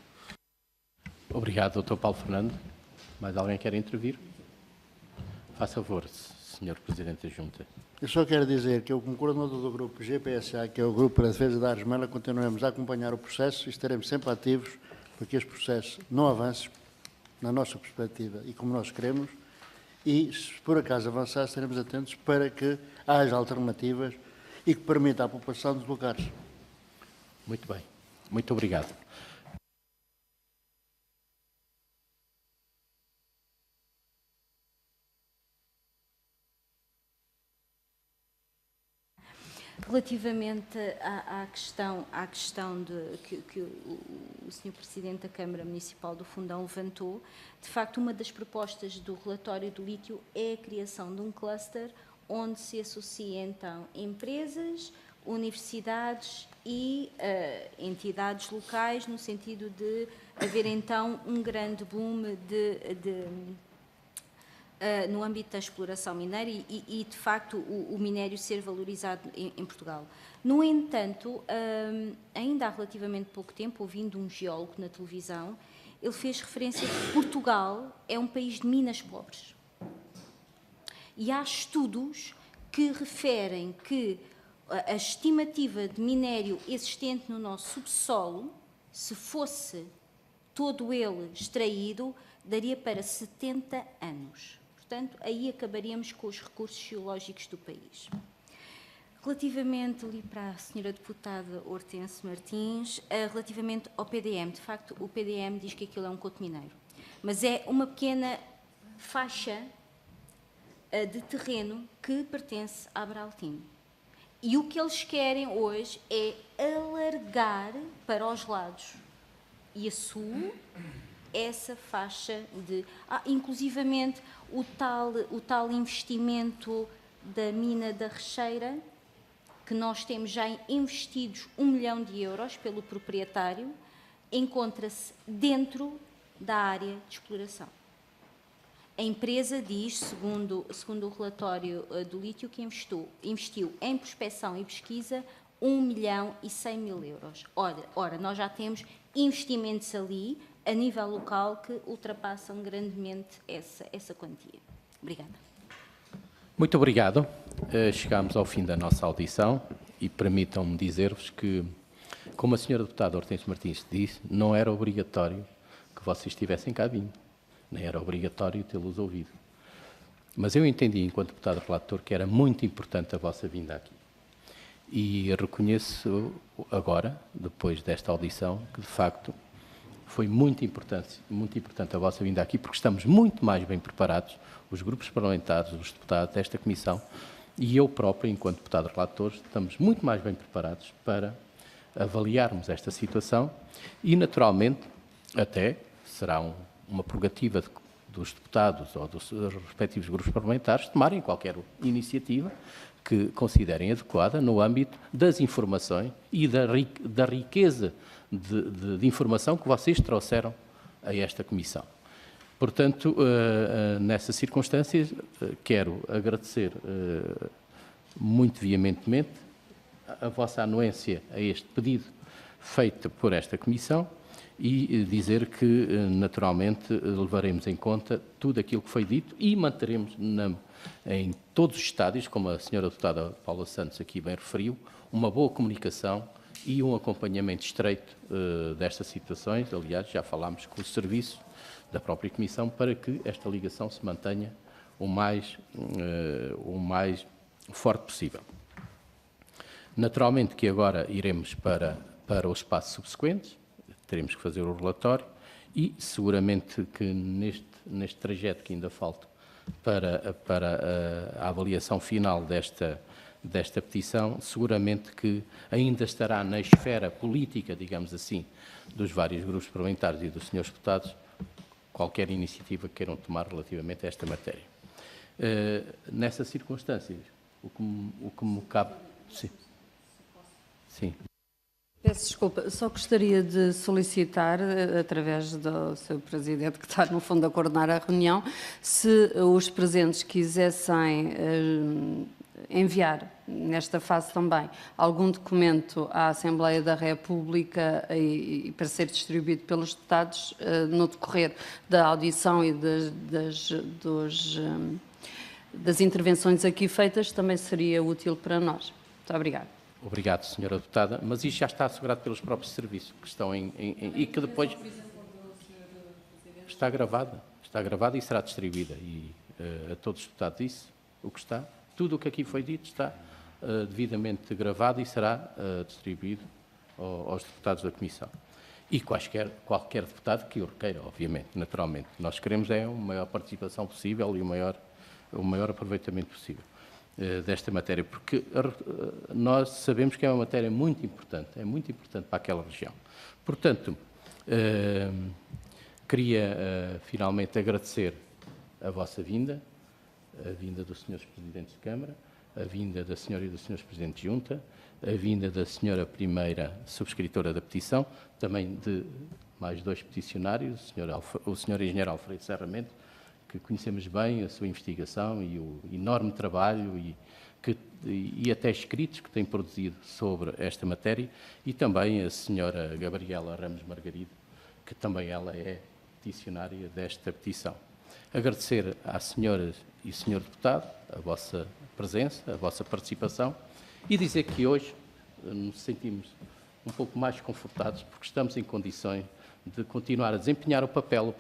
[SPEAKER 1] Obrigado, Dr. Paulo Fernando. Mais alguém quer intervir? Faça favor, Sr. Presidente da Junta.
[SPEAKER 5] Eu só quero dizer que eu, como coordenador do grupo GPSA, que é o Grupo para a Defesa da Argemela, continuamos a acompanhar o processo e estaremos sempre ativos para que este processo não avance, na nossa perspectiva e como nós queremos, e, se por acaso avançar, estaremos atentos para que haja alternativas e que permita à população deslocar-se.
[SPEAKER 1] Muito bem. Muito obrigado.
[SPEAKER 8] Relativamente à questão que o Sr. Presidente da Câmara Municipal do Fundão levantou, de facto, uma das propostas do relatório do lítio é a criação de um cluster onde se associem, então, empresas, universidades e entidades locais, no sentido de haver, então, um grande boom no âmbito da exploração mineira e de facto, o minério ser valorizado em Portugal. No entanto, ainda há relativamente pouco tempo, ouvindo um geólogo na televisão, ele fez referência que Portugal é um país de minas pobres. E há estudos que referem que a estimativa de minério existente no nosso subsolo Se fosse todo ele extraído, daria para 70 anos. Portanto, aí acabaríamos com os recursos geológicos do país. Relativamente ali para a senhora deputada Hortêncio Martins, relativamente ao PDM, de facto, o PDM diz que aquilo é um couto mineiro, mas é uma pequena faixa de terreno que pertence à Abraltim. E o que eles querem hoje é alargar para os lados e a sul essa faixa de... inclusivamente o tal investimento da mina da Recheira, que nós temos já investidos 1 milhão de euros pelo proprietário, encontra-se dentro da área de exploração. A empresa diz, segundo o relatório do lítio, que investiu em prospecção e pesquisa 1 milhão e 100 mil euros. Ora, nós já temos investimentos ali, a nível local, que ultrapassam grandemente essa quantia. Obrigada.
[SPEAKER 1] Muito obrigado. Chegamos ao fim da nossa audição e permitam-me dizer-vos que, como a senhora deputada Hortêncio Martins disse, não era obrigatório que vocês tivessem cá vindo, nem era obrigatório tê-los ouvido. Mas eu entendi, enquanto deputado relator, que era muito importante a vossa vinda aqui. E reconheço agora, depois desta audição, que de facto foi muito importante a vossa vinda aqui, porque estamos muito mais bem preparados, os grupos parlamentares, os deputados desta comissão, e eu próprio, enquanto deputado relator, estamos muito mais bem preparados para avaliarmos esta situação e, naturalmente, até será uma prerrogativa dos deputados ou dos respectivos grupos parlamentares tomarem qualquer iniciativa que considerem adequada no âmbito das informações e da riqueza de informação que vocês trouxeram a esta comissão. Portanto, nessas circunstâncias, quero agradecer muito veementemente a vossa anuência a este pedido feito por esta comissão e dizer que, naturalmente, levaremos em conta tudo aquilo que foi dito e manteremos em todos os estádios, como a senhora deputada Paula Santos aqui bem referiu, uma boa comunicação e um acompanhamento estreito destas situações. Aliás, já falámos com o serviço da própria Comissão para que esta ligação se mantenha o mais forte possível. Naturalmente que agora iremos para os passos subsequentes, teremos que fazer o relatório e seguramente que neste trajeto que ainda falta para a avaliação final desta petição, seguramente que ainda estará na esfera política, digamos assim, dos vários grupos parlamentares e dos senhores deputados, qualquer iniciativa que queiram tomar relativamente a esta matéria. Nessas circunstâncias, o que me cabe... Sim. Sim.
[SPEAKER 9] Peço desculpa, só gostaria de solicitar, através do Sr. Presidente, que está no fundo a coordenar a reunião, se os presentes quisessem enviar, nesta fase também, algum documento à Assembleia da República e para ser distribuído pelos deputados no decorrer da audição e das intervenções aqui feitas, também seria útil para nós. Muito obrigada.
[SPEAKER 1] Obrigado, senhora deputada, mas isto já está assegurado pelos próprios serviços, que estão e que depois está gravada e será distribuída e a todos os deputados isso, o que está, tudo o que aqui foi dito está devidamente gravado e será distribuído aos deputados da Comissão. E qualquer deputado que o requeira, obviamente, naturalmente. Nós queremos uma maior participação possível e o maior aproveitamento possível desta matéria, porque nós sabemos que é uma matéria muito importante, é muito importante para aquela região. Portanto, queria finalmente agradecer a vossa vinda, a vinda dos senhores Presidentes de Câmara, a vinda da senhora e dos senhores Presidentes de Junta, a vinda da senhora primeira subscritora da petição, também de mais 2 peticionários, o senhor engenheiro Alfredo Serramento, que conhecemos bem a sua investigação e o enorme trabalho e até escritos que tem produzido sobre esta matéria, e também a senhora Gabriela Ramos Margarido, que também ela é peticionária desta petição. Agradecer às senhoras e senhor deputado a vossa presença, a vossa participação e dizer que hoje nos sentimos um pouco mais confortados, porque estamos em condições de continuar a desempenhar o papel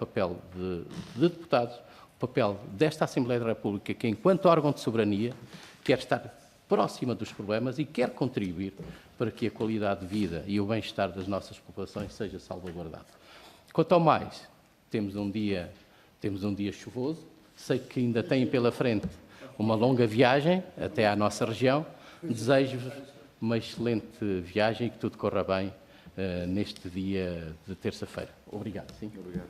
[SPEAKER 1] de deputados, o papel desta Assembleia da República, que enquanto órgão de soberania quer estar próxima dos problemas e quer contribuir para que a qualidade de vida e o bem-estar das nossas populações seja salvaguardado. Quanto ao mais, temos um dia chuvoso, sei que ainda têm pela frente uma longa viagem até à nossa região. Desejo-vos uma excelente viagem e que tudo corra bem neste dia de terça-feira. Obrigado. Sim?
[SPEAKER 2] Obrigado.